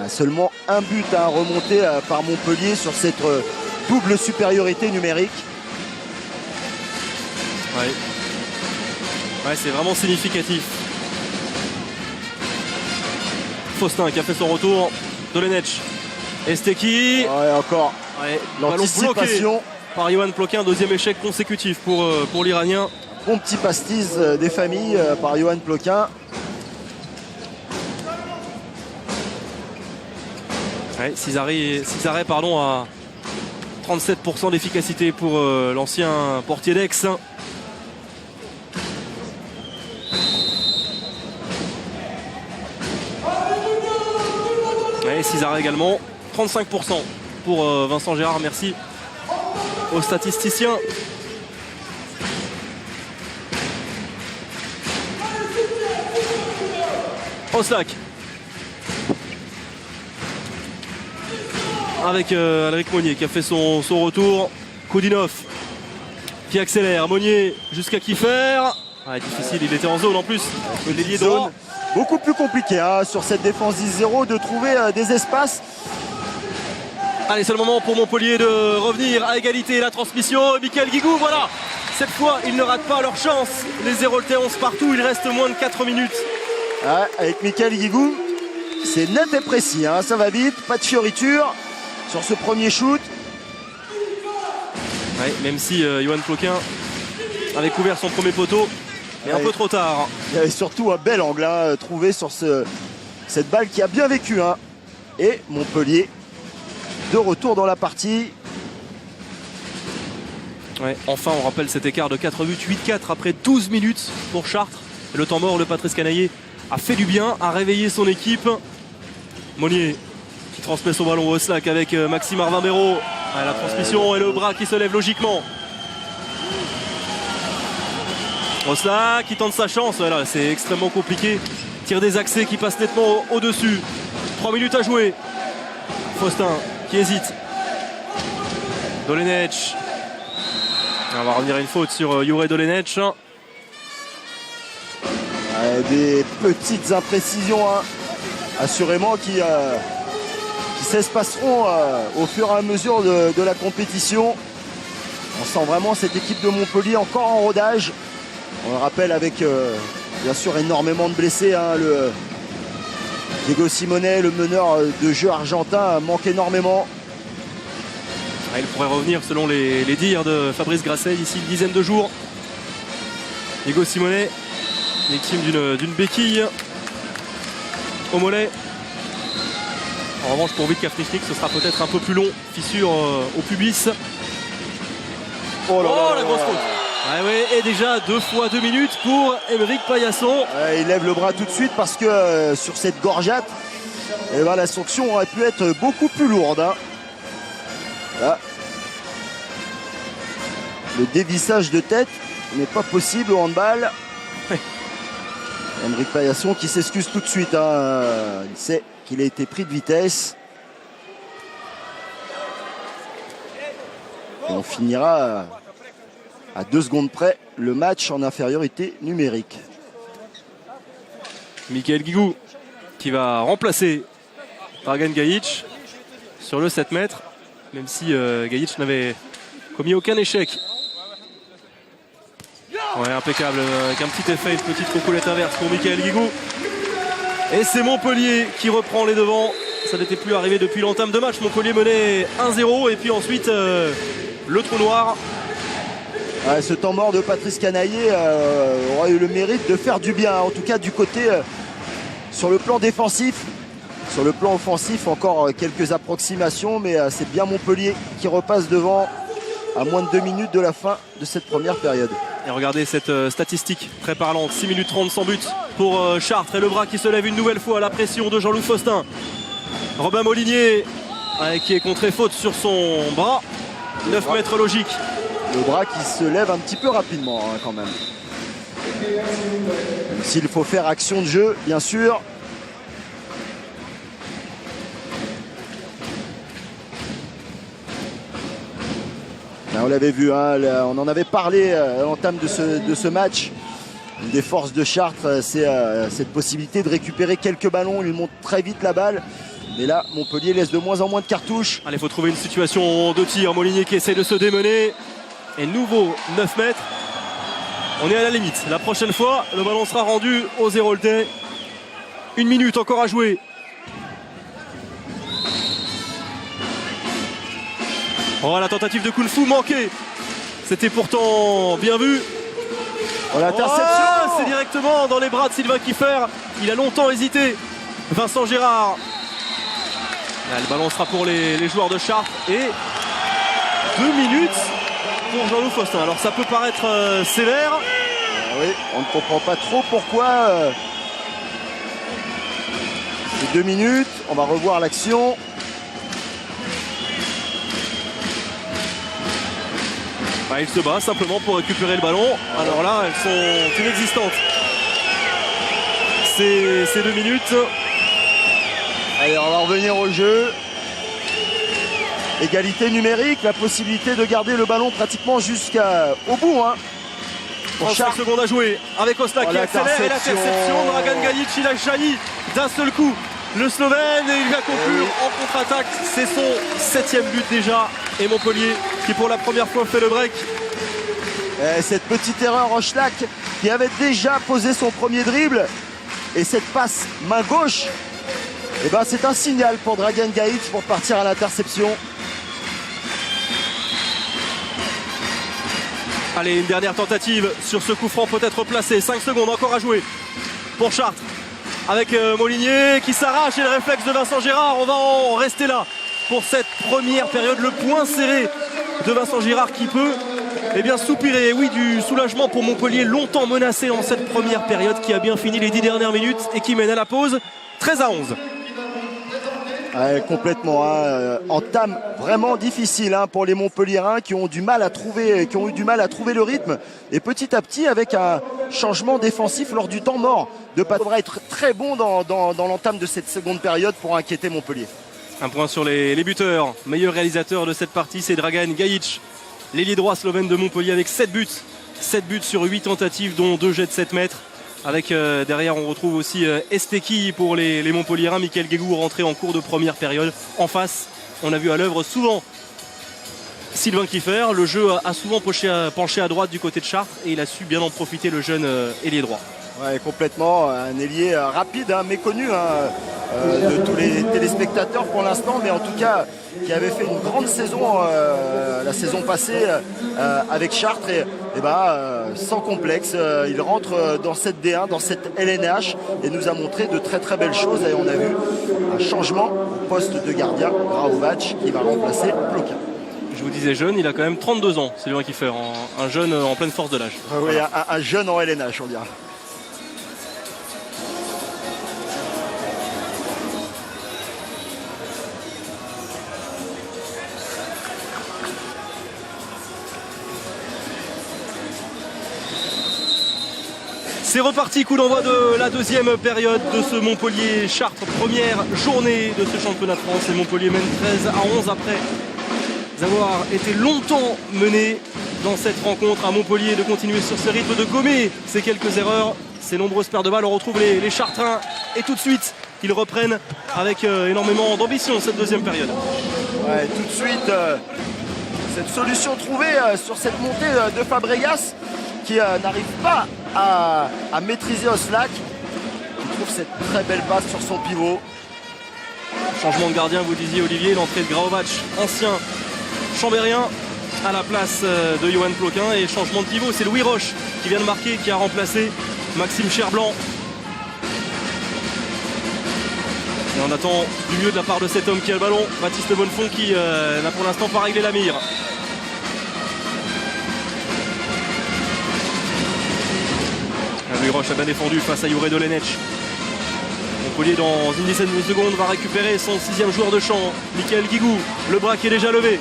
Seulement un but à remonter par Montpellier sur cette double supériorité numérique. Ouais, c'est vraiment significatif. Faustin qui a fait son retour. Dolenech. Esteki. Encore. L'anticipation par Johan Ploquin. Deuxième échec consécutif pour l'Iranien. Bon petit pastis des familles par Johan Ploquin. Cizaré à 37% d'efficacité pour l'ancien portier d'Aix. Cizaré également, 35% pour Vincent Gérard, merci aux statisticiens. Oslak avec Alric Monnier qui a fait son retour. Koudinov qui accélère. Monnier jusqu'à Kiefer. Difficile, il était en zone en plus. L'ailier droit. Beaucoup plus compliqué sur cette défense 10-0 de trouver des espaces. Allez, c'est le moment pour Montpellier de revenir à égalité. La transmission, Michael Guigou, voilà. Cette fois, ils ne ratent pas leur chance. Les Héroltais ont partout, il reste moins de 4 minutes. Avec Michael Guigou, c'est net et précis, ça va vite, pas de fioriture sur ce premier shoot. Même si Johan Ploquin avait couvert son premier poteau, mais un peu trop tard. Il y avait surtout un bel angle trouvé sur cette balle qui a bien vécu. Et Montpellier de retour dans la partie. Enfin, on rappelle cet écart de 4 buts, 8-4 après 12 minutes pour Chartres. Et le temps mort, le Patrice Canaillé a fait du bien, a réveillé son équipe. Monnier qui transmet son ballon au Oslak avec Maxime Arvin-Béraud. La transmission et le bras qui se lève logiquement. Oslak qui tente sa chance, voilà, c'est extrêmement compliqué. Tire des accès qui passe nettement au-dessus. 3 minutes à jouer. Faustin qui hésite. Dolenech. On va revenir à une faute sur Jure Dolenech. Des petites imprécisions, hein, assurément, qui s'espaceront au fur et à mesure de la compétition. On sent vraiment cette équipe de Montpellier encore en rodage. On le rappelle avec bien sûr énormément de blessés, hein, le Diego Simonet, le meneur de jeu argentin, manque énormément. Il pourrait revenir selon les dires de Fabrice Grasset d'ici une dizaine de jours. Diego Simonet, victime d'une béquille au mollet. En revanche, pour Vít Kafničnik, ce sera peut-être un peu plus long. Fissure au pubis. Oh là là, la grosse faute. Ah ouais, et déjà 2 fois 2 minutes pour Aymeric Paillasson. Il lève le bras tout de suite parce que sur cette gorgeate, eh ben, la sanction aurait pu être beaucoup plus lourde, hein. Là. Le dévissage de tête n'est pas possible au handball. Aymeric Paillasson qui s'excuse tout de suite, hein. Il sait qu'il a été pris de vitesse. Et on finira à 2 secondes près le match en infériorité numérique. Michael Guigou qui va remplacer Dragan Gajic sur le 7 mètres, même si Gajic n'avait commis aucun échec. Ouais, impeccable, avec un petit effet, une petite roucoulette inverse pour Michael Guigou. Et c'est Montpellier qui reprend les devants. Ça n'était plus arrivé depuis l'entame de match. Montpellier menait 1-0 et puis ensuite le trou noir. Ce temps mort de Patrice Canaillé aurait eu le mérite de faire du bien, en tout cas du côté sur le plan défensif. Sur le plan offensif, encore quelques approximations, mais c'est bien Montpellier qui repasse devant à moins de 2 minutes de la fin de cette première période. Et regardez cette statistique très parlante, 6 minutes 30 sans but pour Chartres, et le bras qui se lève une nouvelle fois à la pression de Jean-Loup Faustin. Robin Molinier qui est contré faute sur son bras, 9 mètres logique. Le bras qui se lève un petit peu rapidement, hein, quand même. Même s'il faut faire action de jeu, bien sûr. Là, on l'avait vu, hein, là, on en avait parlé à l'entame de ce match. Une des forces de Chartres, c'est cette possibilité de récupérer quelques ballons. Il monte très vite la balle. Mais là, Montpellier laisse de moins en moins de cartouches. Allez, il faut trouver une situation de tir. Molinier qui essaie de se démener. Et nouveau 9 mètres. On est à la limite. La prochaine fois, le ballon sera rendu aux Héroltais. 1 minute encore à jouer. Oh, la tentative de Kung-Fu manquée. C'était pourtant bien vu. Oh, l'interception, c'est directement dans les bras de Sylvain Kiefer. Il a longtemps hésité. Vincent Gérard. Là, le ballon sera pour les joueurs de Chartres. Et 2 minutes pour Jean-Loup Faustin. Alors ça peut paraître sévère. Oui, on ne comprend pas trop pourquoi. C'est 2 minutes. On va revoir l'action. Il se bat simplement pour récupérer le ballon. Alors là, elles sont inexistantes. Ces 2 minutes. Allez, on va revenir au jeu. Égalité numérique, la possibilité de garder le ballon pratiquement jusqu'au bout, hein. 35 secondes à jouer avec Oslak qui accélère, et l'interception. Dragan Gajic, il a jailli d'un seul coup le Slovène et il va conclure en contre-attaque. C'est son 7e but déjà. Et Montpellier qui pour la première fois fait le break. Cette petite erreur Oslak qui avait déjà posé son premier dribble. Et cette passe main gauche, eh ben, c'est un signal pour Dragan Gajic pour partir à l'interception. Allez, une dernière tentative sur ce coup franc peut-être placé. 5 secondes encore à jouer pour Chartres. Avec Molinier qui s'arrache et le réflexe de Vincent Gérard. On va en rester là pour cette première période. Le point serré de Vincent Gérard qui peut soupirer. Oui, du soulagement pour Montpellier, longtemps menacé dans cette première période qui a bien fini les 10 dernières minutes et qui mène à la pause 13-11. Ouais, complètement. Entame vraiment difficile pour les Montpelliérains qui ont eu du mal à trouver le rythme. Et petit à petit, avec un changement défensif lors du temps mort, Depailler devra être très bon dans l'entame de cette seconde période pour inquiéter Montpellier. Un point sur les buteurs. Meilleur réalisateur de cette partie, c'est Dragan Gajic, l'ailier droit slovène de Montpellier avec 7 buts. 7 buts sur 8 tentatives, dont 2 jets de 7 mètres. Avec derrière, on retrouve aussi Esteki pour les Montpelliérains. Michael Guégou rentré en cours de première période. En face, on a vu à l'œuvre souvent Sylvain Kiefer. Le jeu a souvent penché à droite du côté de Chartres et il a su bien en profiter, le jeune ailier droit. Ouais, complètement. Un ailier rapide, méconnu de tous les téléspectateurs pour l'instant, mais en tout cas qui avait fait une grande saison la saison passée avec Chartres et sans complexe. Il rentre dans cette D1, dans cette LNH et nous a montré de très très belles choses. Et on a vu un changement au poste de gardien, Graovac qui va remplacer Ploquin. Je vous disais jeune, il a quand même 32 ans, Sylvain Kiefer, un jeune en pleine force de l'âge. Oui, un jeune en LNH, on dirait. C'est reparti, coup d'envoi de la deuxième période de ce Montpellier-Chartres. Première journée de ce championnat de France. Et Montpellier mène 13-11 après avoir été longtemps mené dans cette rencontre. À Montpellier de continuer sur ce rythme, de gommer ces quelques erreurs, ces nombreuses pertes de balles. On retrouve les Chartrains et tout de suite, ils reprennent avec énormément d'ambition cette deuxième période. Ouais, tout de suite, cette solution trouvée sur cette montée de Fabregas qui n'arrive pas à maîtriser Oslak. Il trouve cette très belle passe sur son pivot. Changement de gardien, vous disiez Olivier, l'entrée de Graovac, ancien Chambérien, à la place de Johan Ploquin. Et changement de pivot, c'est Louis Roche qui vient de marquer, qui a remplacé Maxime Cherblanc. Et on attend du mieux de la part de cet homme qui a le ballon, Baptiste Bonnefond, qui n'a pour l'instant pas réglé la mire. Louis Roche a bien défendu face à Jure Dolenec. Montpellier dans une dizaine de secondes va récupérer son 6e joueur de champ, Michael Guigou. Le bras qui est déjà levé.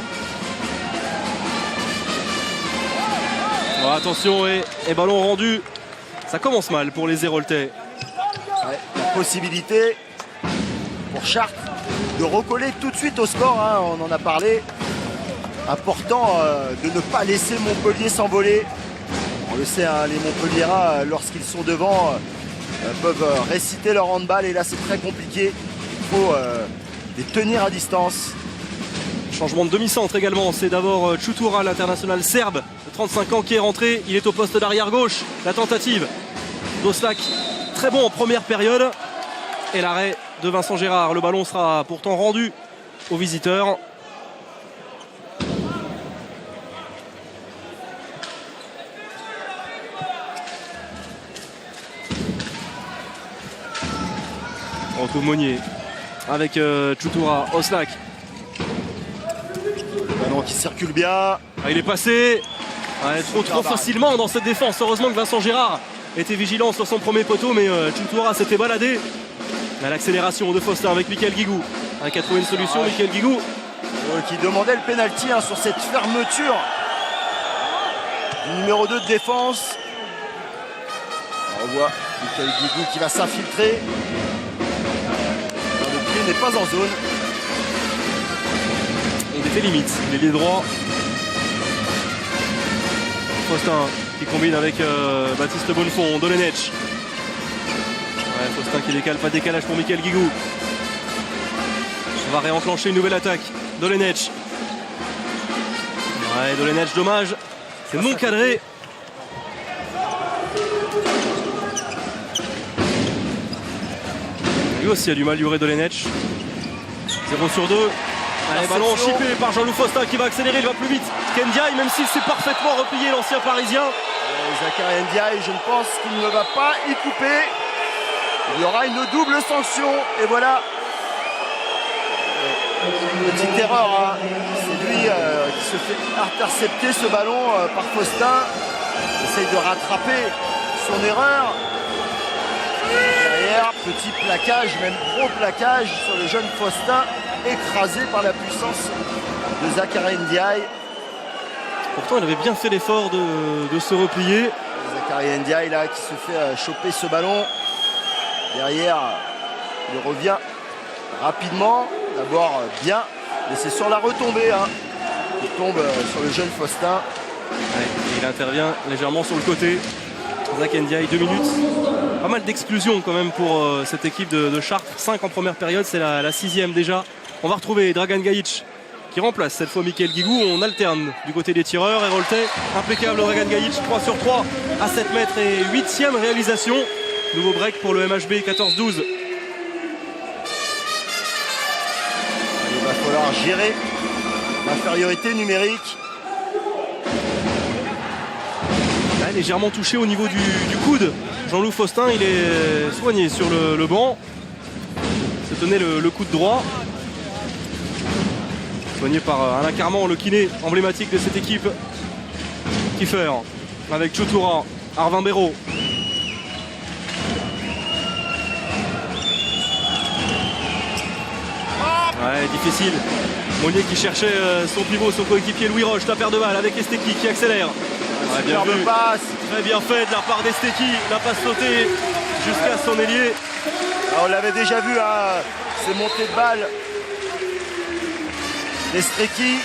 Oh, attention et ballon rendu. Ça commence mal pour les Héroltais. Ouais, la possibilité pour Chartres de recoller tout de suite au score, on en a parlé. Important de ne pas laisser Montpellier s'envoler. On le sait, les Montpelliérains, lorsqu'ils sont devant, peuvent réciter leur handball. Et là, c'est très compliqué. Il faut les tenir à distance. Changement de demi-centre également. C'est d'abord Čutura, l'international serbe de 35 ans, qui est rentré. Il est au poste d'arrière gauche. La tentative d'Oslak, très bon en première période. Et l'arrêt de Vincent Gérard. Le ballon sera pourtant rendu aux visiteurs. On retrouve Monnier avec Čutura, Oslak. Ballon qui circule bien. Il est passé trop facilement dans cette défense. Heureusement que Vincent Gérard était vigilant sur son premier poteau, mais Čutura s'était baladé. À l'accélération de Faustin avec Michael Guigou. Qui a trouvé une solution, Michael Guigou. Qui demandait le pénalty sur cette fermeture du numéro 2 de défense. On voit Michael Guigou qui va s'infiltrer. Le pied n'est pas en zone. On était limite, l'ailier droit. Faustin qui combine avec Baptiste Bonnefond, Dolenec. Faustin qui décale, pas de décalage pour Michael Guigou. On va réenclencher une nouvelle attaque. Dolenec. Dolenec, dommage. C'est non cadré. Lui aussi a du mal, Jure Dolenec. 0 sur 2. Allez, ballon chippé par Jean-Loup Faustin qui va accélérer, il va plus vite qu'Ndiaye, même s'il s'est parfaitement replié, l'ancien parisien. Zachary Ndiaye, je ne pense qu'il ne va pas y couper. Il y aura une double sanction. Et voilà. Petite erreur. C'est lui qui se fait intercepter ce ballon par Faustin. Il essaye de rattraper son erreur. Derrière, petit plaquage, même gros plaquage sur le jeune Faustin. écrasé par la puissance de Zakaria Ndiaye. Pourtant, il avait bien fait l'effort de se replier. Zakaria Ndiaye là qui se fait choper ce ballon. Derrière, il revient rapidement. D'abord bien, mais c'est sur la retombée hein, qui tombe sur le jeune Faustin. Ouais, il intervient légèrement sur le côté. Zak Ndiaye, 2 minutes. Pas mal d'exclusions quand même pour cette équipe de Chartres. 5 en première période, c'est la 6e déjà. On va retrouver Dragan Gajic qui remplace cette fois Mickaël Guigou. On alterne du côté des tireurs. Et Roltais, impeccable Dragan Gajic, 3 sur 3 à 7 mètres et 8e réalisation. Nouveau break pour le MHB, 14-12. Il va falloir gérer l'infériorité numérique. Là, légèrement touché au niveau du coude. Jean-Loup Faustin, il est soigné sur le banc. Se tenait le coude droit. Soigné par Alain Carman, le kiné emblématique de cette équipe. Kiefer avec Choutoura, Arvin Béraud. Ouais, difficile. Monnier qui cherchait son pivot, son coéquipier Louis Roche, la paire de balles avec Esteki qui accélère. Ouais, bien vu. Passe. Très bien fait de la part d'Esteki. La passe sautée jusqu'à son ailier. On l'avait déjà vu, hein, ces montées de balles d'Esteki.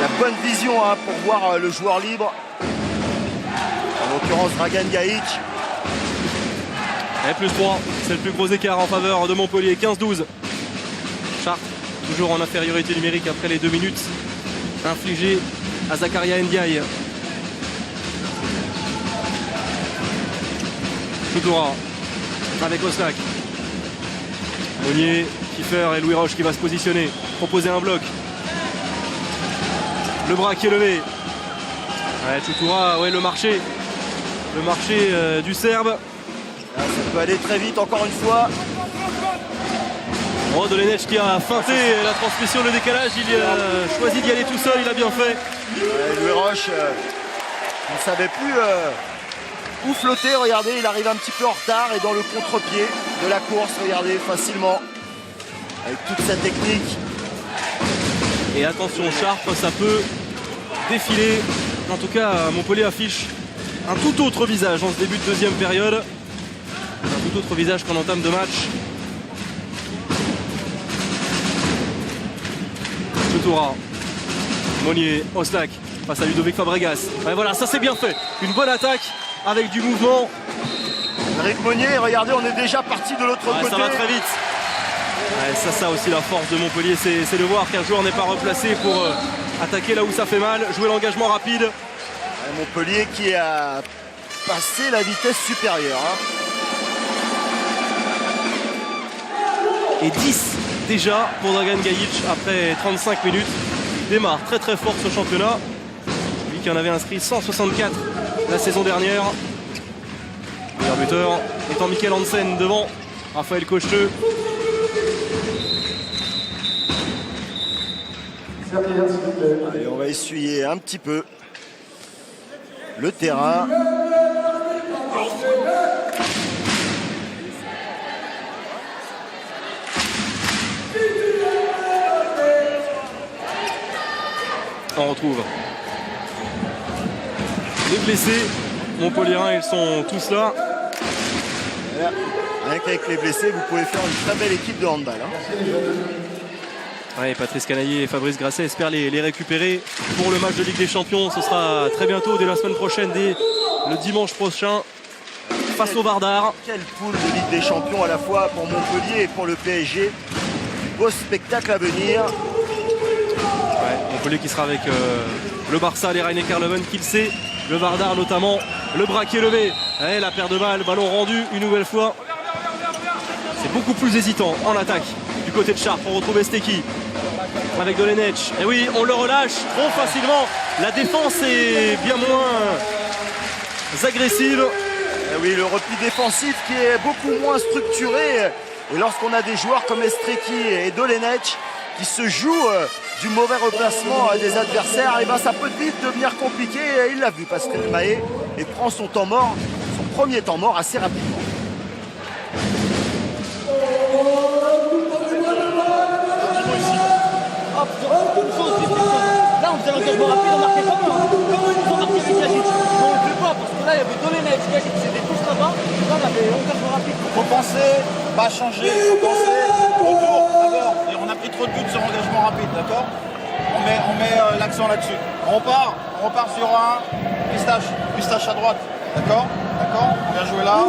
La bonne vision hein, pour voir le joueur libre. En l'occurrence Dragan Gajic. Et plus 3, c'est le plus gros écart en faveur de Montpellier, 15-12. Chartres, toujours en infériorité numérique après les 2 minutes infligées à Zakaria Ndiaye. Choutoura avec Oslak. Monnier, Kiefer et Louis Roche qui va se positionner, proposer un bloc. Le bras qui est levé. Ouais, Choutoura, ouais, le marché du Serbe. Là, ça peut aller très vite encore une fois. Oh, Dolenech qui a feinté la transmission, le décalage, il a choisi d'y aller tout seul, il a bien fait. Ouais, Louis Roche ne savait plus où flotter, regardez, il arrive un petit peu en retard et dans le contre-pied de la course, regardez, facilement, avec toute sa technique. Et attention, Chartres, ça peut défiler. En tout cas, Montpellier affiche un tout autre visage en ce début de deuxième période. Un tout autre visage qu'en entame de match. Choutoura, Monnier, Oslak face à Ludovic Fabregas. Et voilà, ça c'est bien fait. Une bonne attaque avec du mouvement. Eric Monnier, regardez, on est déjà parti de l'autre côté. Ça va très vite. Ouais, ça aussi la force de Montpellier, c'est de voir qu'un joueur n'est pas replacé pour attaquer là où ça fait mal, jouer l'engagement rapide. Ouais, Montpellier qui a passé la vitesse supérieure. Hein. Et 10 déjà pour Dragan Gajic après 35 minutes. Il démarre très très fort ce championnat. Lui qui en avait inscrit 164 la saison dernière. Le meilleur buteur étant Michael Hansen devant Raphaël Cocheteux. Allez, on va essuyer un petit peu le terrain. On retrouve les blessés montpelliérains, ils sont tous là. Voilà. Rien qu'avec les blessés, vous pouvez faire une très belle équipe de handball. Hein. Ouais, Patrice Canaillé et Fabrice Grasset espèrent les récupérer pour le match de Ligue des Champions. Ce sera très bientôt, dès la semaine prochaine, dès le dimanche prochain, face au Vardar. Quelle poule de Ligue des Champions à la fois pour Montpellier et pour le PSG. Beau spectacle à venir. Ouais, Montpellier qui sera avec le Barça, les Rhein-Neckar Leuven, Kielce, le Vardar notamment. Le bras qui est levé, ouais, la paire de balles, ballon rendu une nouvelle fois. C'est beaucoup plus hésitant en attaque du côté de Chartres. On retrouve Esteki avec Dolenech. Et oui, on le relâche trop facilement. La défense est bien moins agressive. Et oui, le repli défensif qui est beaucoup moins structuré. Et lorsqu'on a des joueurs comme Esteki et Dolenech qui se jouent du mauvais replacement des adversaires, et ben ça peut vite devenir compliqué. Et il l'a vu, Pascal Mahé, et prend son temps mort, son premier temps mort assez rapidement. sur une chose, c'est quelque chose. Là, on faisait l'engagement rapide, on marquait comme ils nous ont marqué avec Yajic. Mais on ne le fait pas, parce que là, il y avait Domenech, Yajic, c'était tous là-bas. Là, on avait l'engagement rapide. Faut penser, pas changer, faut penser autour d'abord. Et on a pris trop de buts sur engagement rapide, d'accord? On met l'accent là-dessus. On repart sur un pistache à droite, d'accord? D'accord? Bien joué là.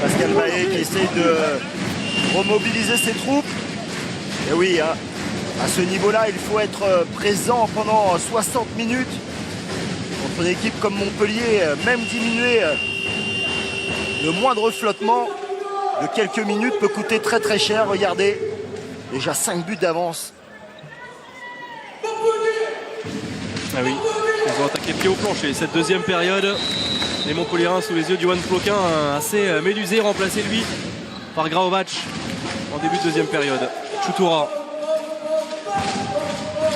Pascal Baillet qui essaye de remobiliser ses troupes. Et oui, hein, à ce niveau-là, il faut être présent pendant 60 minutes. Contre une équipe comme Montpellier, même diminuer le moindre flottement de quelques minutes peut coûter très très cher. Regardez, déjà 5 buts d'avance. Ah oui, ils ont attaqué pied au plancher cette deuxième période. Les Montpelliérains sous les yeux d'Yoann Floquin, assez médusé, remplacé lui par Graovac en début de deuxième période. Choutoura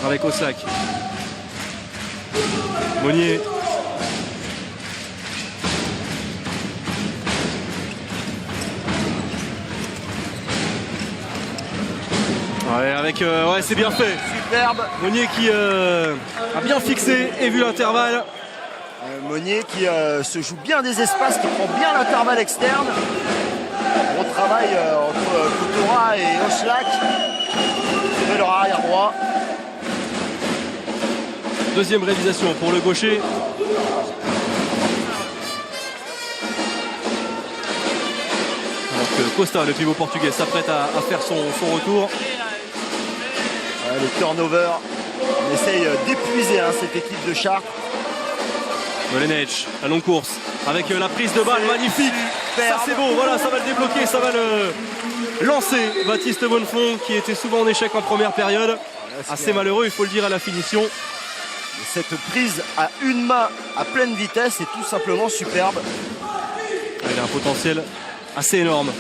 avec Oslak. Monnier. Ouais, avec ouais, c'est bien fait. Superbe. Monnier qui a bien fixé et vu l'intervalle. Monnier qui se joue bien des espaces, qui prend bien l'intervalle externe. Gros travail entre Choutoura et Oslak. C'est leur arrière droit. Deuxième réalisation pour le gaucher. Alors que Costa, le pivot portugais, s'apprête à faire son retour. Le turnover. On essaye d'épuiser cette équipe de Chartres. Domenech, la longue course avec la prise de balle magnifique. Ça c'est beau, voilà, ça va le débloquer, ça va le lancer. Baptiste Bonnefond qui était souvent en échec en première période. Assez malheureux, il faut le dire, à la finition. Cette prise à une main à pleine vitesse est tout simplement superbe. Il a un potentiel assez énorme.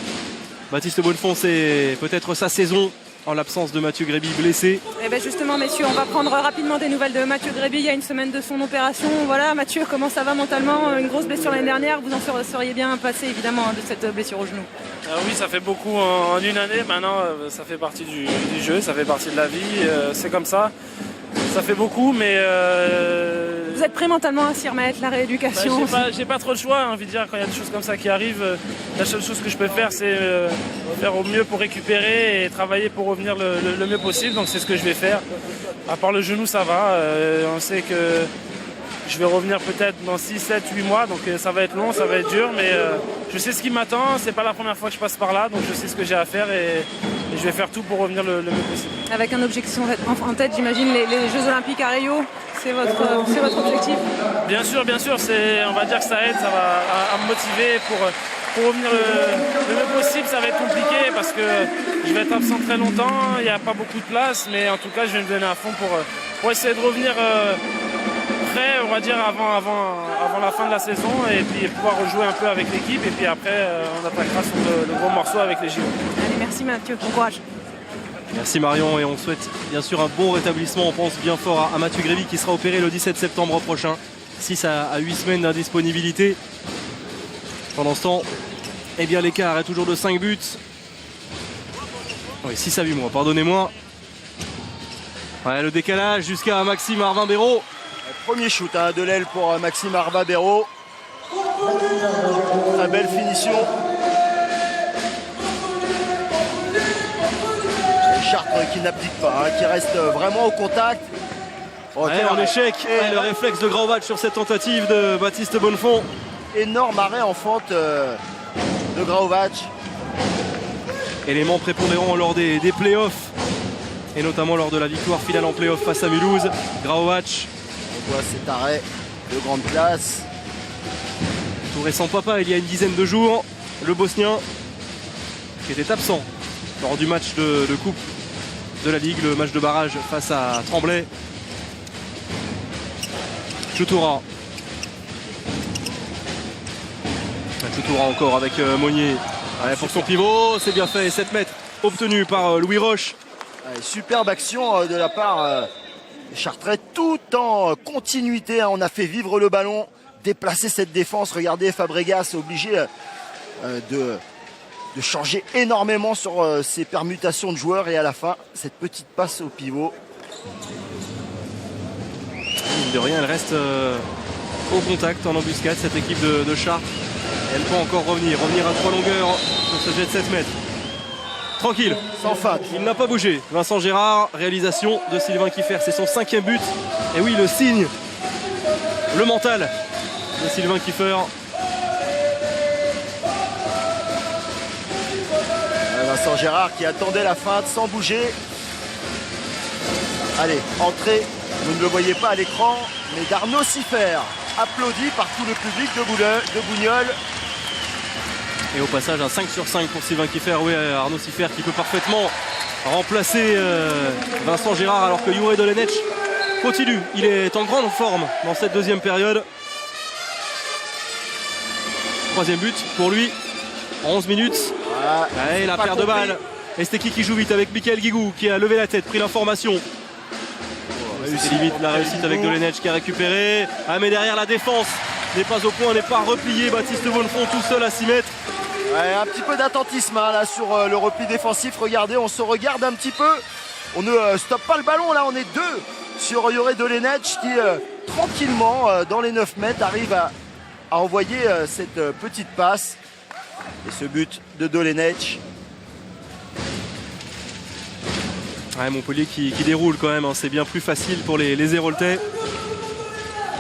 Baptiste Bonnefond, c'est peut-être sa saison en l'absence de Mathieu Gréby blessé. Et bien justement, messieurs, on va prendre rapidement des nouvelles de Mathieu Gréby. Il y a une semaine de son opération. Voilà, Mathieu, comment ça va mentalement? Une grosse blessure l'année dernière. Vous en seriez bien passé, évidemment, de cette blessure au genou. Oui, ça fait beaucoup en une année. Maintenant, ça fait partie du jeu, ça fait partie de la vie. C'est comme ça. Ça fait beaucoup, mais... Vous êtes prêt mentalement à s'y remettre, la rééducation? J'ai pas trop le choix, j'ai envie de dire, quand il y a des choses comme ça qui arrivent. La seule chose que je peux faire, c'est faire au mieux pour récupérer et travailler pour revenir le mieux possible. Donc c'est ce que je vais faire. À part le genou, ça va. On sait que je vais revenir peut-être dans 6, 7, 8 mois. Donc ça va être long, ça va être dur, mais je sais ce qui m'attend. C'est pas la première fois que je passe par là, donc je sais ce que j'ai à faire et je vais faire tout pour revenir le mieux possible. Avec un objectif en tête, j'imagine, les Jeux Olympiques à Rio, c'est votre objectif? Bien sûr, on va dire que ça aide, ça va à me motiver pour revenir le mieux possible. Ça va être compliqué parce que je vais être absent très longtemps, il n'y a pas beaucoup de place, mais en tout cas je vais me donner à fond pour essayer de revenir prêt, on va dire, avant la fin de la saison et puis pouvoir rejouer un peu avec l'équipe et puis après on attaquera sur le gros morceau avec les JO. Allez, merci Mathieu, bon courage. Merci Marion, et on souhaite bien sûr un bon rétablissement. On pense bien fort à Mathieu Gréby qui sera opéré le 17 septembre prochain. 6 à 8 semaines d'indisponibilité. Pendant ce temps, eh bien l'écart est toujours de 5 buts. Oui, 6 à 8 mois, pardonnez-moi. Ouais, le décalage jusqu'à Maxime Arvin-Béraud. Premier shoot de l'aile pour Maxime Arvin-Béraud. Très belle finition. Chartres qui n'abdique pas, qui reste vraiment au contact. En échec, le réflexe de Graovac sur cette tentative de Baptiste Bonnefond. Énorme arrêt en fente de Graovac. Élément prépondérant lors des playoffs et notamment lors de la victoire finale en playoff face à Mulhouse. Graovac. On voit cet arrêt de grande classe. Tout récent papa il y a une dizaine de jours, le Bosnien qui était absent lors du match de coupe de la Ligue, le match de barrage face à Tremblay. Choutoura. Choutoura encore avec Monnier. Ouais, pour son pivot, c'est bien fait. 7 mètres obtenus par Louis Roche. Superbe action de la part Les Chartrais tout en continuité, hein. On a fait vivre le ballon, déplacer cette défense. Regardez, Fabregas est obligé de changer énormément sur ses permutations de joueurs. Et à la fin, cette petite passe au pivot. Mine de rien, elle reste au contact en embuscade, cette équipe de Chartres. Elle peut encore revenir à 3 longueurs sur ce jet de 7 mètres. Tranquille, Sans feinte. il n'a pas bougé. Vincent Gérard, réalisation de Sylvain Kieffer, c'est son 5e but. Et oui, le signe, le mental de Sylvain Kieffer. Vincent Gérard qui attendait la feinte sans bouger. Allez, entrée, vous ne le voyez pas à l'écran, mais d'Arnaud Siffer, applaudi par tout le public de Bougneul. Et au passage, un 5 sur 5 pour Sylvain Kieffer. Oui, Arnaud Siffer qui peut parfaitement remplacer Vincent Gérard, alors que Jure Dolenech continue. Il est en grande forme dans cette deuxième période. 3e but pour lui en 11 minutes. Voilà, Allez, la pas paire de compris. balles. Esteki qui joue vite avec Michael Guigou qui a levé la tête, pris l'information. C'est limite la réussite avec Dolenech qui a récupéré. Ah, mais derrière, la défense n'est pas au point, n'est pas repliée. Baptiste Bonnefond tout seul à 6 mètres. Ouais, un petit peu d'attentisme hein, là sur le repli défensif. Regardez, on se regarde un petit peu. On ne stoppe pas le ballon. Là, on est 2 sur Jure Dolenech qui tranquillement dans les 9 mètres arrive à envoyer cette petite passe. Et ce but de Dolenech. Ouais, Montpellier qui déroule quand même, hein. C'est bien plus facile pour les Héroltais.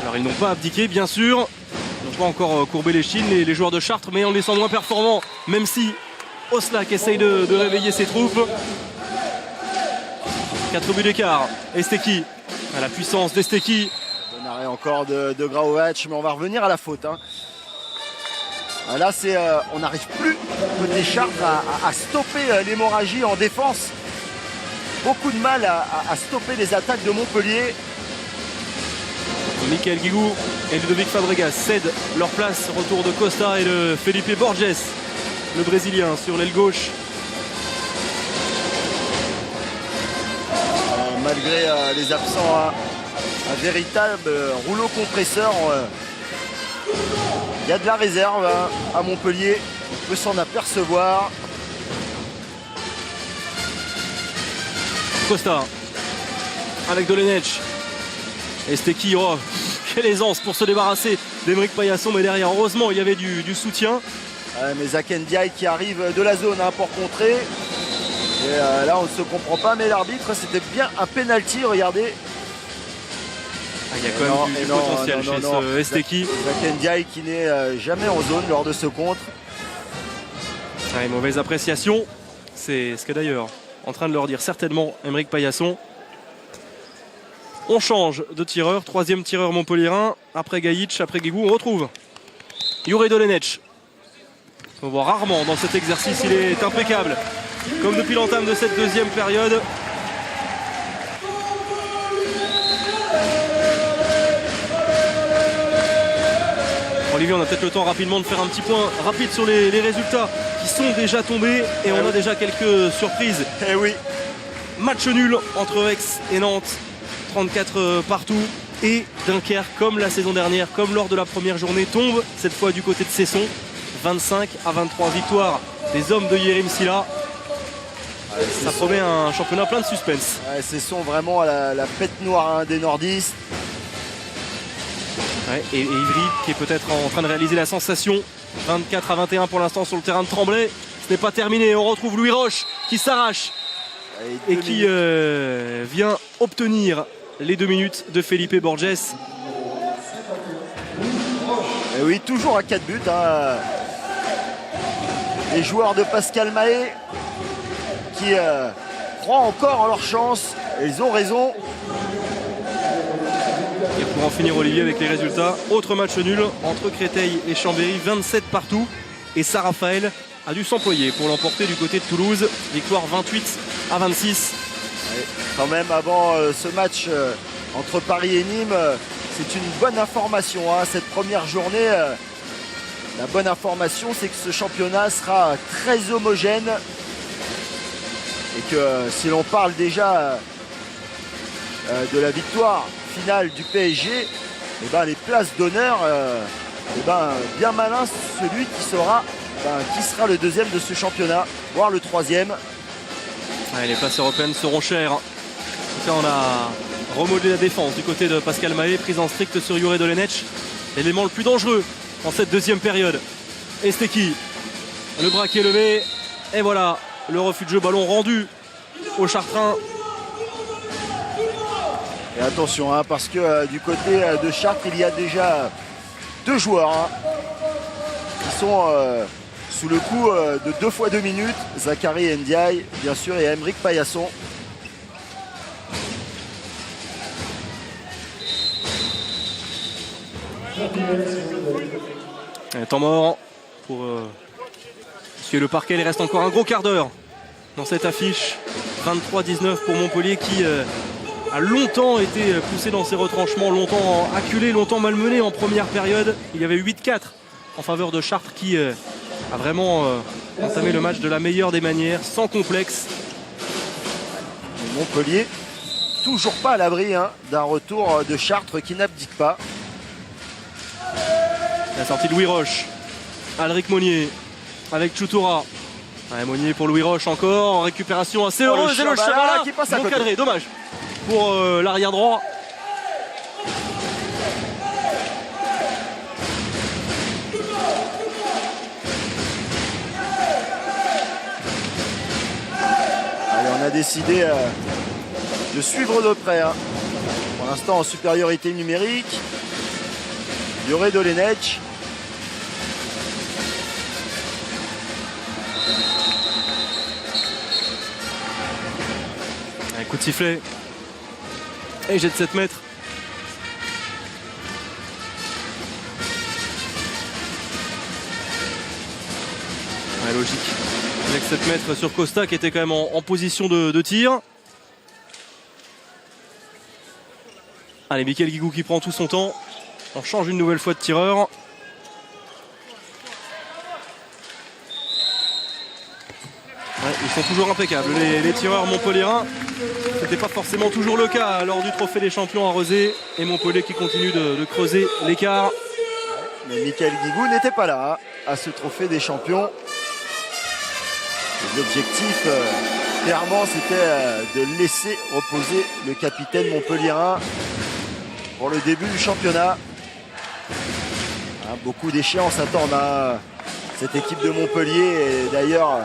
Alors ils n'ont pas abdiqué bien sûr. Ils n'ont pas encore courbé les chines les joueurs de Chartres, mais en les sent moins performants. Même si Oslak essaye de réveiller ses troupes. 4 buts d'écart. Esteki, à la puissance d'Esteki. Bon arrêt encore de Graovac, mais on va revenir à la faute. Hein. Là, on n'arrive plus côté Chartres à stopper l'hémorragie en défense. Beaucoup de mal à stopper les attaques de Montpellier. Michael Guigou et Ludovic Fabregas cèdent leur place. Retour de Costa et de Felipe Borges, le Brésilien, sur l'aile gauche. Malgré les absents, un véritable rouleau compresseur. Il y a de la réserve hein, à Montpellier. On peut s'en apercevoir. Costa avec Dolenech. Esteki, oh, quelle aisance pour se débarrasser d'Emeric Paillasson, mais derrière heureusement il y avait du soutien. Mais Zach Ndiaye qui arrive de la zone hein, pour contrer. Et là on ne se comprend pas, mais l'arbitre c'était bien un penalty, regardez. Ah, il y a quand même du potentiel chez ce Esteki. Zach Ndiaye qui n'est jamais en zone lors de ce contre. Ouais, mauvaise appréciation. C'est ce que d'ailleurs en train de leur dire certainement Emeric Paillasson. On change de tireur, 3e tireur montpelliérain. Après Gaïch, après Guigou, on retrouve Jure Dolenech. On voit rarement dans cet exercice, il est impeccable. Comme depuis l'entame de cette deuxième période. Olivier, on a peut-être le temps rapidement de faire un petit point rapide sur les résultats qui sont déjà tombés. Et on a déjà quelques surprises. Eh oui. Match nul entre Aix et Nantes, 34 partout. Et Dunkerque, comme la saison dernière, comme lors de la première journée, tombe cette fois du côté de Cesson. 25-23 victoires des hommes de Yerim Silla. Ça promet un championnat plein de suspense. Ouais, Cesson vraiment à la fête noire hein, des nordistes. Ouais, et Ivry qui est peut-être en train de réaliser la sensation. 24-21 pour l'instant sur le terrain de Tremblay. Ce n'est pas terminé. On retrouve Louis Roche qui s'arrache et qui vient obtenir les 2 minutes de Felipe Borges. Et oui, toujours à 4 buts. Hein. Les joueurs de Pascal Mahé qui croient encore en leur chance. Et ils ont raison. Et pour en finir, Olivier, avec les résultats, autre match nul entre Créteil et Chambéry, 27 partout. Et Saint-Raphaël a dû s'employer pour l'emporter du côté de Toulouse. Victoire 28-26. Et quand même, avant ce match entre Paris et Nîmes, c'est une bonne information. Hein, cette première journée, la bonne information, c'est que ce championnat sera très homogène. Et que si l'on parle déjà de la victoire finale du PSG, eh ben, les places d'honneur, eh ben, bien malin celui qui sera le deuxième de ce championnat, voire le troisième. Ouais, les places européennes seront chères. En tout cas, on a remodelé la défense du côté de Pascal Mahé, prise en strict sur Jure Dolenech. L'élément le plus dangereux en cette deuxième période. Esteki, le bras qui est levé. Et voilà, le refus de jeu, ballon rendu au Chartrain. Et attention, hein, parce que du côté de Chartres, il y a déjà 2 joueurs hein, qui sont sous le coup de 2 fois 2 minutes. Zachary Ndiaye, bien sûr, et Aymeric Paillasson. Temps mort pour suivre le parquet. Il reste encore un gros quart d'heure dans cette affiche. 23-19 pour Montpellier qui a longtemps été poussé dans ses retranchements, longtemps acculé, longtemps malmené en première période. Il y avait 8-4 en faveur de Chartres qui a vraiment entamé le match de la meilleure des manières, sans complexe. Montpellier, toujours pas à l'abri hein, d'un retour de Chartres qui n'abdique pas. La sortie de Louis Roche, Alric Monnier avec Choutoura. Ouais, Monnier pour Louis Roche encore, en récupération assez heureuse. Et le Chabala qui passe à non côté. cadré, dommage pour l'arrière droit. Allez, on a décidé de suivre de près. Hein. Pour l'instant en supériorité numérique. Jure Dolenech. Un coup de sifflet. Et jet de 7 mètres. Ouais, logique. Avec 7 mètres sur Costa qui était quand même en position de tir. Allez, Mickaël Guigou qui prend tout son temps. On change une nouvelle fois de tireur. Ouais, ils sont toujours impeccables, les tireurs montpelliérains. C'était pas forcément toujours le cas lors du trophée des champions à Rezé. Et Montpellier qui continue de creuser l'écart. Mais Mickaël Guigou n'était pas là hein, à ce trophée des champions. L'objectif, clairement, c'était de laisser reposer le capitaine montpelliérain pour le début du championnat. Hein, beaucoup d'échéances attendent hein, cette équipe de Montpellier. Et d'ailleurs,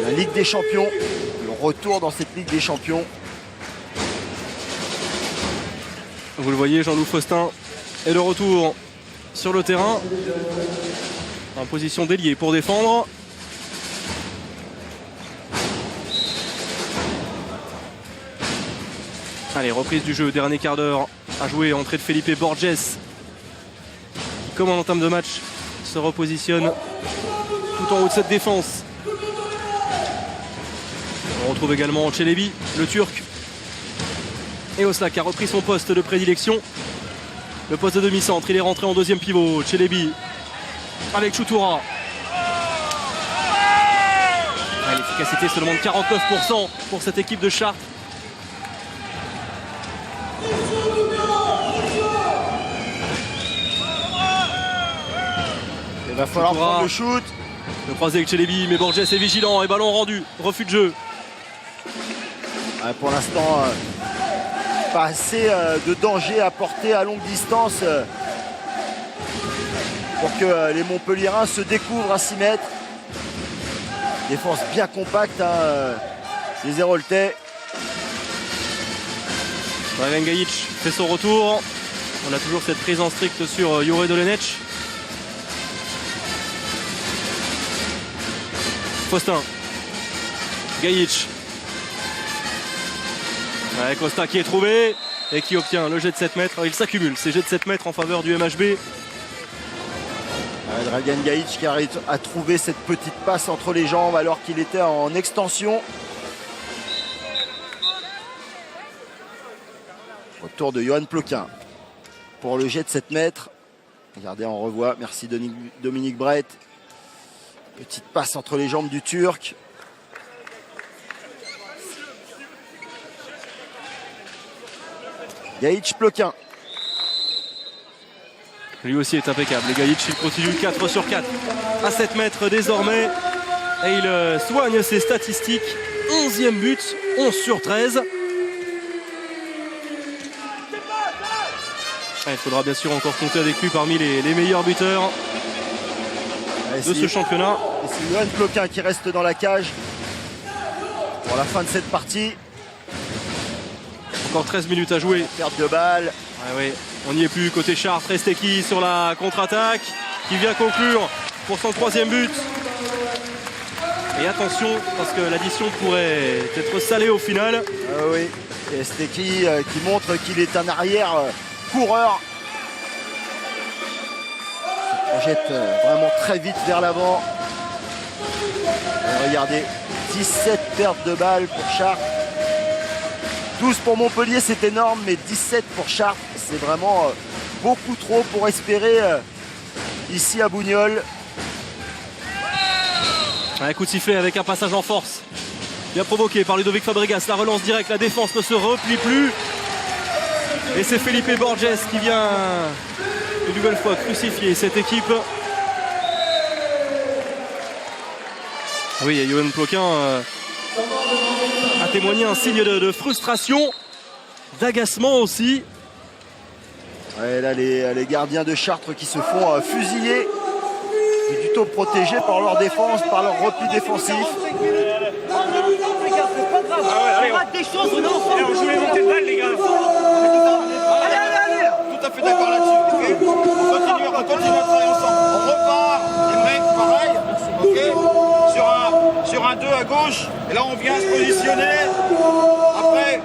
la Ligue des Champions, le retour dans cette Ligue des Champions. Vous le voyez, Jean-Loup Faustin est de retour sur le terrain. En position d'ailier pour défendre. Allez, reprise du jeu, dernier quart d'heure à jouer. Entrée de Felipe Borges qui, comme en entame de match, se repositionne tout en haut de cette défense. On retrouve également Çelebi, le Turc. Et Oslak a repris son poste de prédilection. Le poste de demi-centre, il est rentré en deuxième pivot. Çelebi avec Choutoura. L'efficacité seulement de 49% pour cette équipe de Chartres. Il va falloir prendre le shoot. Le croisé avec Çelebi, mais Borges est vigilant et ballon rendu. Refus de jeu. Ouais, pour l'instant, pas assez de danger à porter à longue distance pour que les Montpelliérains se découvrent à 6 mètres. Défense bien compacte hein, des Héroltais. Dragan Gajic fait son retour. On a toujours cette prise en strict sur Jure Dolenech. Faustin. Gajic. Ouais, Costa qui est trouvé et qui obtient le jet de 7 mètres. Il s'accumule ces jets de 7 mètres en faveur du MHB. Ouais, Dragan Gajic qui arrive à trouver cette petite passe entre les jambes alors qu'il était en extension. Retour de Johan Ploquin pour le jet de 7 mètres. Regardez, on revoit. Merci Dominique Brett. Petite passe entre les jambes du Turc. Gaïtch Ploquin. Lui aussi est impeccable. Et Gaïtch, il continue 4 sur 4 à 7 mètres désormais. Et il soigne ses statistiques. 11e but, 11 sur 13. Il faudra bien sûr encore compter avec lui parmi les meilleurs buteurs de ce championnat. Et c'est Johan Ploquin qui reste dans la cage pour la fin de cette partie. Encore 13 minutes à jouer. Perte de balle. Oui. On n'y est plus côté Chartres. Resteki sur la contre-attaque qui vient conclure pour son 3e but. Et attention parce que l'addition pourrait être salée au final. Oui. Et Resteki qui montre qu'il est un arrière coureur. Il projette vraiment très vite vers l'avant. Regardez, 17 pertes de balles pour Chartres. 12 pour Montpellier, c'est énorme, mais 17 pour Chartres, c'est vraiment beaucoup trop pour espérer ici à Bougnols. Un coup de sifflet avec un passage en force. Bien provoqué par Ludovic Fabregas. La relance directe, la défense ne se replie plus. Et c'est Felipe Borges qui vient une nouvelle fois crucifier cette équipe. Oui, et Johan Ploquin a témoigné un signe de frustration, d'agacement aussi. Ouais, là, les gardiens de Chartres qui se font fusiller. Et du tout protégés par leur défense, par leur repli défensif. On rate des choses, on est ensemble. On joue les montées de balles, les gars. Tout à fait d'accord là-dessus. Okay, on continue à travailler ensemble. On repart, Emmerich, pareil. Ok, sur un 2 à gauche. Et là, on vient se positionner. Après,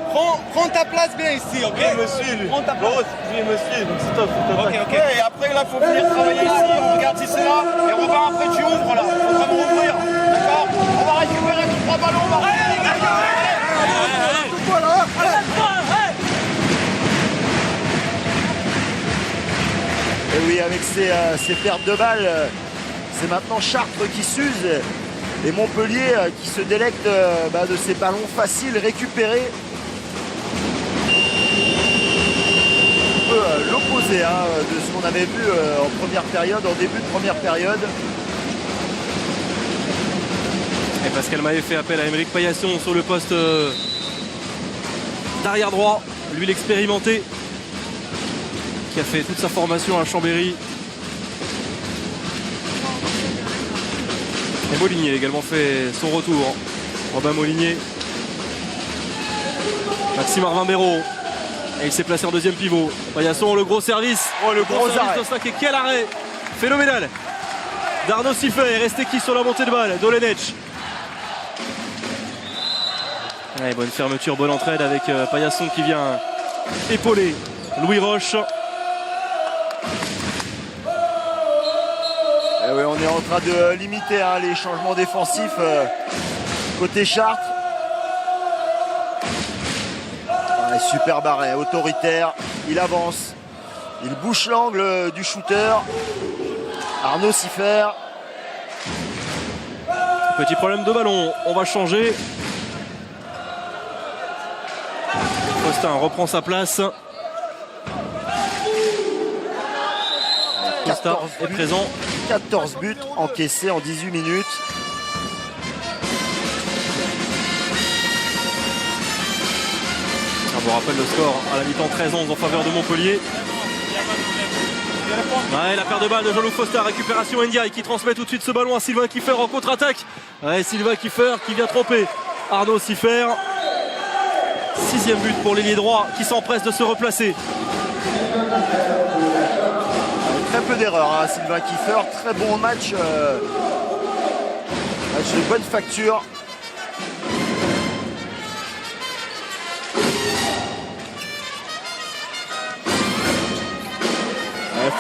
Prends ta place bien ici, ok? monsieur, lui. Prends ta place. Lui, monsieur, donc c'est top. Ok. Et après, là, il faut venir travailler ici. On regarde si c'est là. Et on va après, tu ouvres là. Il faut vraiment ouvrir. D'accord? On va récupérer 2-3 ballons. On va Et oui, avec ces pertes de balles, c'est maintenant Chartres qui s'use et Montpellier qui se délecte de ces ballons faciles récupérés. Un peu l'opposé de ce qu'on avait vu en première période, en début de première période. Et Pascal Mahé fait appel à Aymeric Paillasson sur le poste d'arrière droit. Lui l'expérimenté qui a fait toute sa formation à Chambéry. Et Molinier a également fait son retour. Robin Molinier. Maxime Arvin-Béraud. Et il s'est placé en 2e pivot. Paillasson, le gros service. Oh, le gros arrêt. Et quel arrêt phénoménal d'Arnaud Sifflet. Resteki sur la montée de balle. Dolenech. Ouais, bonne fermeture, bonne entraide avec Paillasson qui vient épauler Louis Roche. Et oui, on est en train de limiter les changements défensifs côté Chartres. Ouais, super arrêt, autoritaire, il avance, il bouche l'angle du shooter. Arnaud Sifflet. Petit problème de ballon, on va changer. Faustin reprend sa place. Costa est présent. 14 buts encaissés en 18 minutes. On vous rappelle le score à la mi-temps 13-11 en faveur de Montpellier. Ouais, la paire de balles de Jean-Luc Faustin, récupération Ndiaye qui transmet tout de suite ce ballon à Sylvain Kiffer en contre-attaque. Ouais, Sylvain Kiffer qui vient tromper Arnaud Sifflet. 6e but pour l'ailier droit qui s'empresse de se replacer. Très peu d'erreurs, Sylvain Kiffer, très bon match. Match de bonne facture.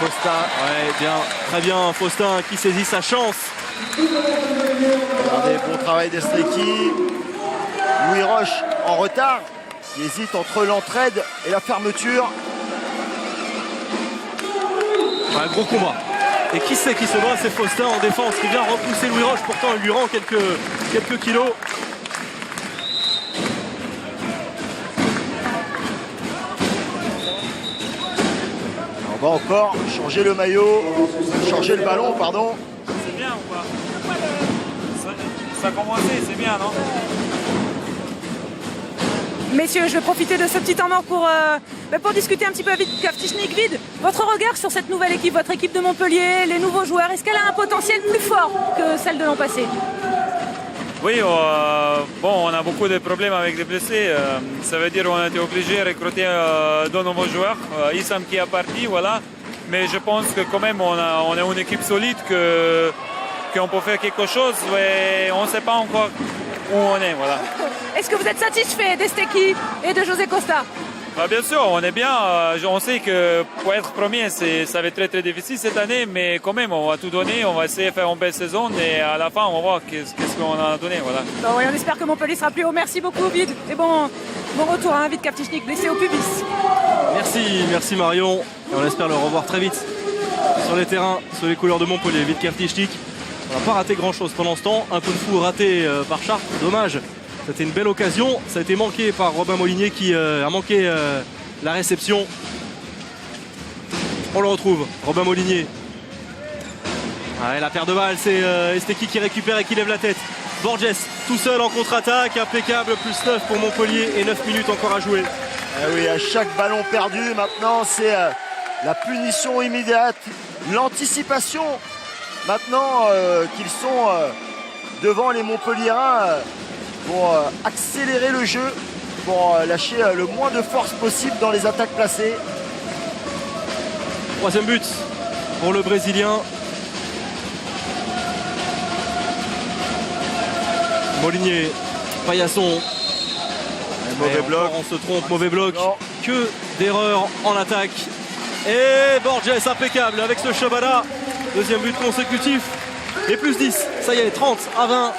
Faustin. Ouais, bien, très bien, Faustin qui saisit sa chance. Regardez, bon travail d'Estreki. Louis Roche en retard. Il hésite entre l'entraide et la fermeture. Un gros combat. Et qui c'est qui se bat? C'est Faustin en défense qui vient repousser Louis Roche. Pourtant, il lui rend quelques kilos. On va encore changer le maillot, changer le ballon, pardon. C'est bien ou pas? Ça a commencé, c'est bien, non? Messieurs, je vais profiter de ce petit temps mort pour discuter un petit peu avec Kavtichnik. Vide, votre regard sur cette nouvelle équipe, votre équipe de Montpellier, les nouveaux joueurs, est-ce qu'elle a un potentiel plus fort que celle de l'an passé? Oui, bon, on a beaucoup de problèmes avec les blessés. Ça veut dire qu'on a été obligé de recruter deux nouveaux joueurs. Issam qui est parti, voilà. Mais je pense que quand même, on a une équipe solide, qu'on peut faire quelque chose. Mais on ne sait pas encore où on est, voilà. Est-ce que vous êtes satisfait d'Esteki et de José Costa? Bien sûr, on est bien. On sait que pour être premier, ça va être très très difficile cette année, mais quand même, on va tout donner, on va essayer de faire une belle saison et à la fin, on va voir qu'est-ce qu'on a donné. Voilà. Bon, oui, on espère que Montpellier sera plus haut. Merci beaucoup, Vide. Et bon retour, hein, Vide Kavtichnik, blessé au pubis. Merci Marion. Et on espère le revoir très vite sur les terrains, sur les couleurs de Montpellier. Vide Kavtichnik. On n'a pas raté grand-chose pendant ce temps. Un coup de fou raté par Chartres. Dommage. C'était une belle occasion. Ça a été manqué par Robin Molinier qui a manqué la réception. On le retrouve. Robin Molinier. Ouais, la paire de balles, c'est Esteki qui récupère et qui lève la tête. Borges tout seul en contre-attaque. Impeccable. Plus 9 pour Montpellier et 9 minutes encore à jouer. Ah oui, à chaque ballon perdu, maintenant, c'est la punition immédiate. L'anticipation. Maintenant qu'ils sont devant les Montpelliérains pour accélérer le jeu, pour lâcher le moins de force possible dans les attaques placées. Troisième but pour le Brésilien. Molinier, Paillasson. Mauvais bloc. On se trompe, mauvais bloc. Non. Que d'erreurs en attaque. Et Borges impeccable avec ce Chabana. Deuxième but consécutif. Et plus 10. Ça y est, 30-20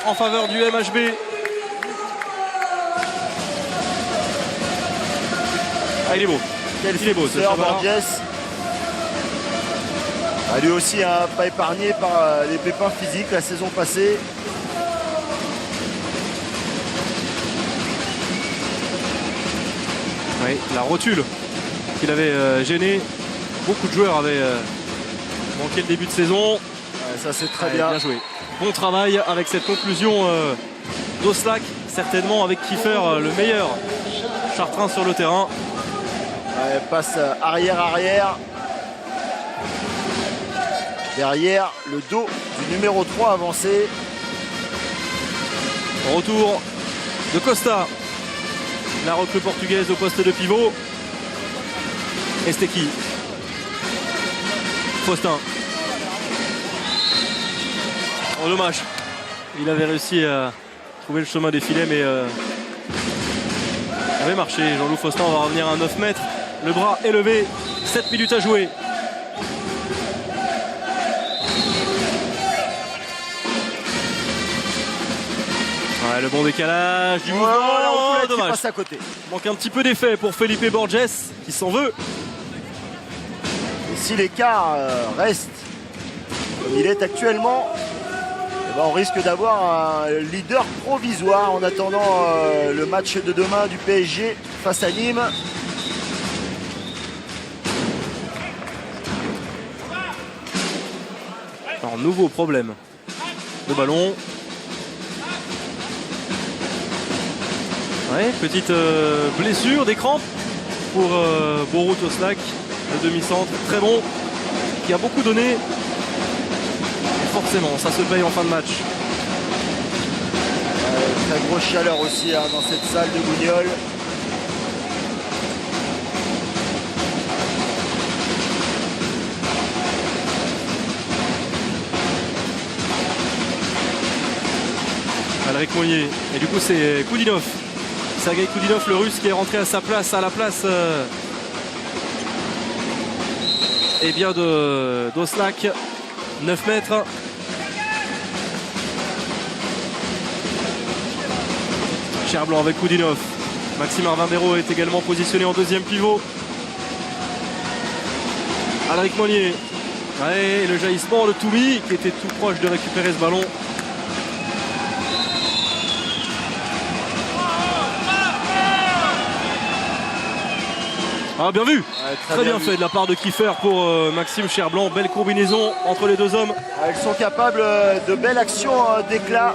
en faveur du MHB. Ah, il est beau. Il est beau ce Chabana. Lui aussi, hein, pas épargné par les pépins physiques la saison passée. Oui, la rotule qu'il avait gêné. Beaucoup de joueurs avaient manqué le début de saison. Ouais, ça c'est très bien. Bien joué. Bon travail avec cette conclusion d'Oslac. Certainement avec Kiefer le meilleur Chartrain sur le terrain. Ouais, passe arrière-arrière. Derrière le dos du numéro 3 avancé. Retour de Costa. La recrue portugaise au poste de pivot. Esteki. Faustin. Oh, dommage. Il avait réussi à trouver le chemin des filets, mais ça avait marché. Jean-Loup Faustin, on va revenir à 9 mètres. Le bras élevé. 7 minutes à jouer. Ouais, le bon décalage du mouvement. Oh, dommage. Passe à côté. Manque un petit peu d'effet pour Felipe Borges qui s'en veut. Et si l'écart reste comme il est actuellement, eh ben on risque d'avoir un leader provisoire en attendant le match de demain du PSG face à Nîmes. Alors, nouveau problème de ballon. Ouais, petite blessure, des crampes pour Borut Oslac, le demi-centre, très bon, qui a beaucoup donné. Et forcément, ça se paye en fin de match. Très grosse chaleur aussi hein, dans cette salle de Bougnolles. Alric Monnier. Et du coup, c'est Koudinov. Sergei Koudinov, le russe, qui est rentré à sa place, à la place et bien d'Oslac. 9 mètres. Cherblanc avec Koudinov. Maxime Arvindero est également positionné en deuxième pivot. Alric Monnier. Ouais, et le jaillissement de Toumi qui était tout proche de récupérer ce ballon. Ah, bien vu. Ouais, Très bien vu. fait de la part de Kiefer pour Maxime Cherblanc. Belle combinaison entre les deux hommes. Ils sont capables de belles actions d'éclat,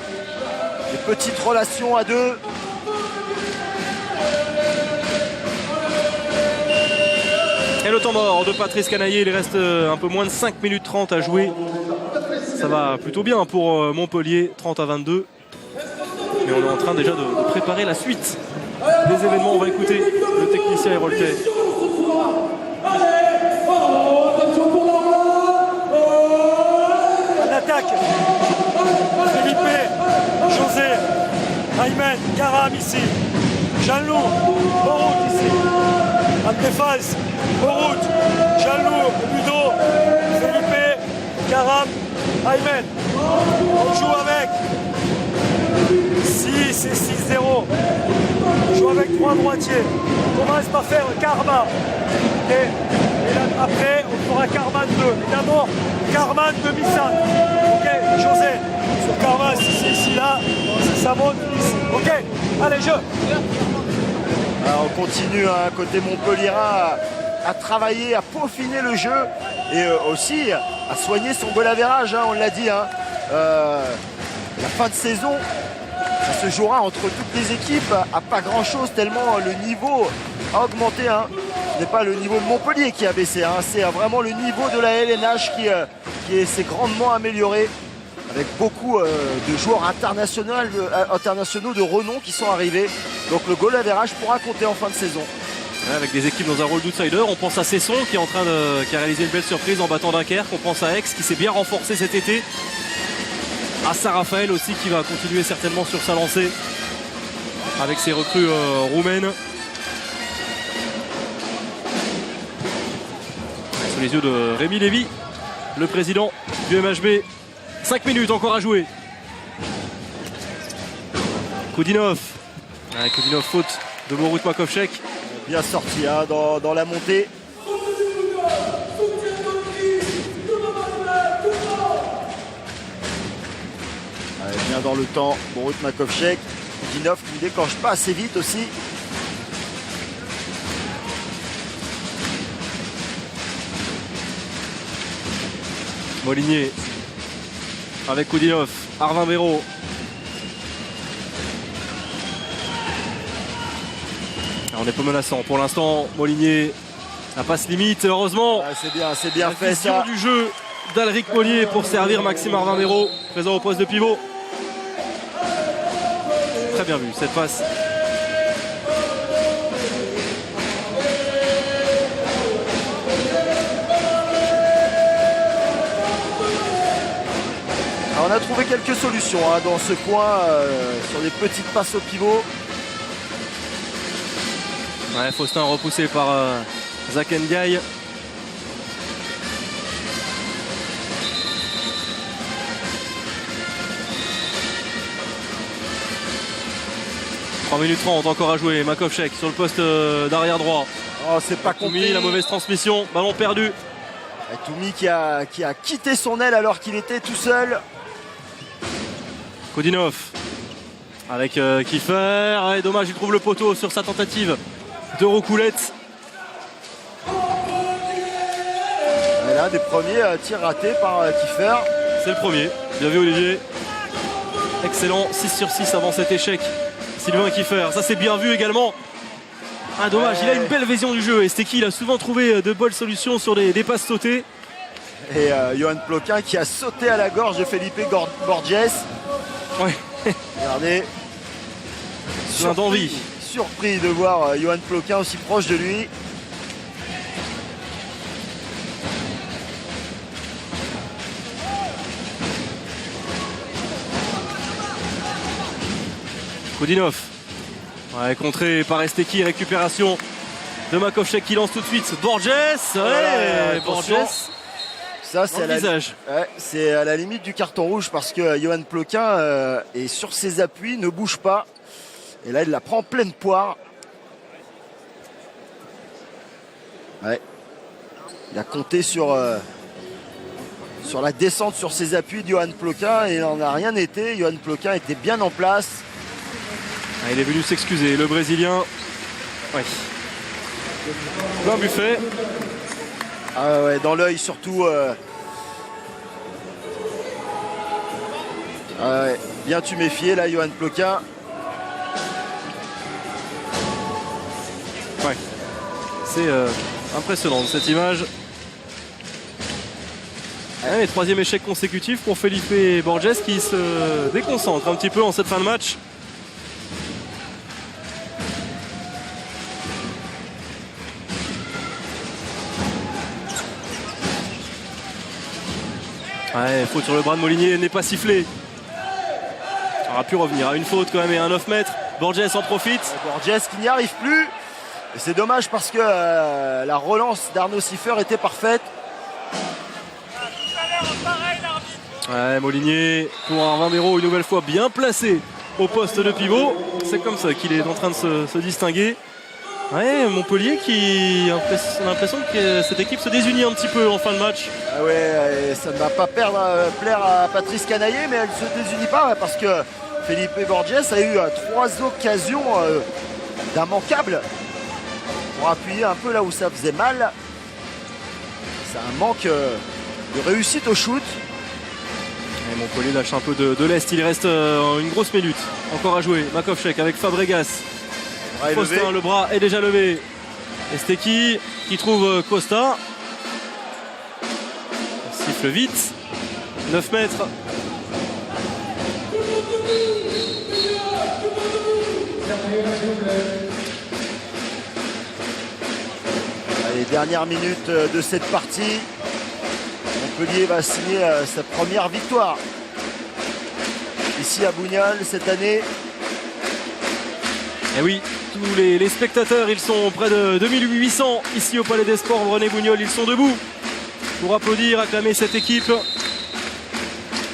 des petites relations à deux. Et le temps mort de Patrice Canaillé, il reste un peu moins de 5 minutes 30 à jouer. Ça va plutôt bien pour Montpellier, 30 à 22. Mais on est en train déjà de préparer la suite des événements. On va écouter le technicien héroltais. En attaque, Felipe, José, Aymen, Karam ici, Jean-Loup, Borout ici. En défense, Borout, Jean-Loup, Ludo, Felipe, Karam, Aymen. On joue avec 6 et 6-0. On joue avec 3 droitiers. On commence par faire Karma. Et là, après, on fera Karman 2. Et d'abord, Karman demi-centre. Ok, José. Sur Karman, si c'est ici, là, si ça monte, ici. Ok, allez, jeu. Alors, on continue côté Montpellierin à travailler, à peaufiner le jeu et aussi à soigner son goal average, on l'a dit. La fin de saison, ça se jouera entre toutes les équipes à pas grand chose tellement le niveau a augmenté. Ce n'est pas le niveau de Montpellier qui a baissé, c'est vraiment le niveau de la LNH qui s'est grandement amélioré avec beaucoup de joueurs internationaux de renom qui sont arrivés. Donc le goal average pourra compter en fin de saison. Ouais, avec des équipes dans un rôle d'outsider, on pense à Cesson qui a réalisé une belle surprise en battant Dunkerque. On pense à Aix qui s'est bien renforcé cet été. À Saint-Raphaël aussi qui va continuer certainement sur sa lancée avec ses recrues roumaines. Sous les yeux de Rémi Lévy, le président du MHB. 5 minutes encore à jouer. Koudinov. Koudinov, faute de Borut Makovchek. Bien sorti dans la montée. Allez, bien dans le temps, Borut Makovchek. Koudinov qui ne déclenche pas assez vite aussi. Molinier avec Koudinov, Arvin Véro. On est peu menaçant. Pour l'instant, Molinier, la passe limite. Heureusement, c'est bien fait ça. Du jeu d'Alric Mollier pour servir Maxime Arvin Véro, présent au poste de pivot. Très bien vu cette passe. Alors, on a trouvé quelques solutions dans ce coin sur des petites passes au pivot. Ouais, Faustin repoussé par Zach Ndiaye. « 3 minutes 30 encore à jouer. Makovchek sur le poste d'arrière droit. Oh, c'est pas compris. La mauvaise transmission. Ballon perdu. Et Toumi qui a quitté son aile alors qu'il était tout seul. Koudinov avec Kiefer. Et dommage, il trouve le poteau sur sa tentative de roucoulette. Et là, des premiers tirs ratés par Kiefer. C'est le premier. Bien vu, Olivier. Excellent. 6 sur 6 avant cet échec. Sylvain Kiefer. Ça, c'est bien vu également. Ah, dommage. Il a une belle vision du jeu. Et Steki, il a souvent trouvé de bonnes solutions sur des passes sautées. Et Johan Ploquin qui a sauté à la gorge de Felipe Borges. Ouais. Regardez. Plein d'envie. Surpris de voir Johan Ploquin aussi proche de lui. Koudinov. Ouais, contré par Esteki, récupération de Makovchek qui lance tout de suite. Borges. Ouais, Borges. Ça, c'est à la limite du carton rouge parce que Johan Ploquin est sur ses appuis, ne bouge pas. Et là, il la prend en pleine poire. Ouais. Il a compté sur la descente sur ses appuis de Johan Ploquin et il n'en a rien été. Johan Ploquin était bien en place. Ah, il est venu s'excuser, le Brésilien. Ouais. plein buffet. Ah ouais, dans l'œil surtout. Ah ouais, bien tu méfier là, Johan Ploquin. Ouais. C'est impressionnant cette image. Et troisième échec consécutif pour Felipe Borges qui se déconcentre un petit peu en cette fin de match. Ouais, faute sur le bras de Molinier, n'est pas sifflé. Il aura pu revenir à une faute quand même et un 9 mètres. Borges en profite. Borges qui n'y arrive plus. Et c'est dommage parce que la relance d'Arnaud Siffer était parfaite. Ouais, Molinier pour un Rimbero une nouvelle fois bien placé au poste de pivot. C'est comme ça qu'il est en train de se distinguer. Ouais, Montpellier qui on a l'impression que cette équipe se désunit un petit peu en fin de match. Ah ouais, ça ne va pas plaire à Patrice Canaillé, mais elle ne se désunit pas parce que Felipe Borges a eu 3 occasions d'immanquables pour appuyer un peu là où ça faisait mal. C'est un manque de réussite au shoot. Et Montpellier lâche un peu de l'Est, il reste une grosse minute encore à jouer. Makovchek avec Fabregas. Faustin, le bras est déjà levé. Esteki qui trouve Costa. On siffle vite. 9 mètres. Les dernières minutes de cette partie. Montpellier va signer sa première victoire ici à Bougnols cette année. Et oui, tous les spectateurs, ils sont près de 2800 ici au Palais des Sports René Bougnols. Ils sont debout pour applaudir, acclamer cette équipe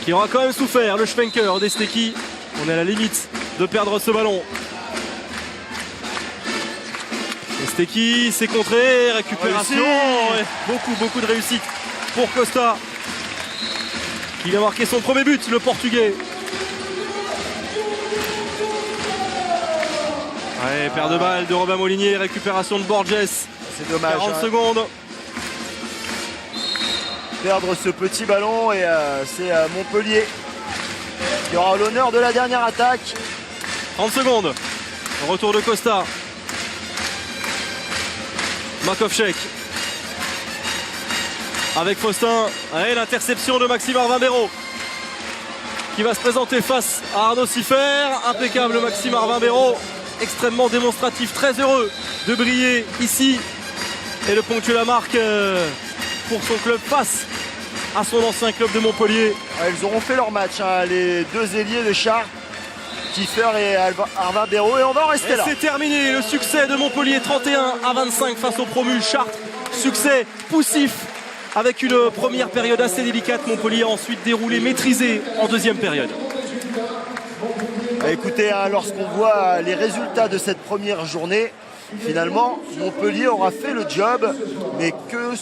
qui aura quand même souffert. Le Schwenker d'Esteki. On est à la limite de perdre ce ballon. Esteki s'est contré, récupération. Ouais, beaucoup de réussite pour Costa. Il a marqué son premier but, le Portugais. Ouais, paire de balles de Robin Molinier, récupération de Borges. C'est dommage. 40 secondes. Perdre ce petit ballon et c'est Montpellier qui aura l'honneur de la dernière attaque. 30 secondes. Retour de Costa. Makovchek. Avec Faustin. Et l'interception de Maxime Arvin-Béraud qui va se présenter face à Arnaud Siffer. Impeccable Maxime Arvin-Béraud. Extrêmement démonstratif, très heureux de briller ici et de ponctuer la marque pour son club face à son ancien club de Montpellier. Ils auront fait leur match, hein, les deux ailiers de Chartres, Siffer et Arvin-Béraud, et on va en rester là. C'est terminé, le succès de Montpellier 31-25 face au promu Chartres. Succès poussif avec une première période assez délicate. Montpellier a ensuite déroulé maîtrisé en deuxième période. Écoutez, hein, lorsqu'on voit les résultats de cette première journée, finalement, Montpellier aura fait le job, mais que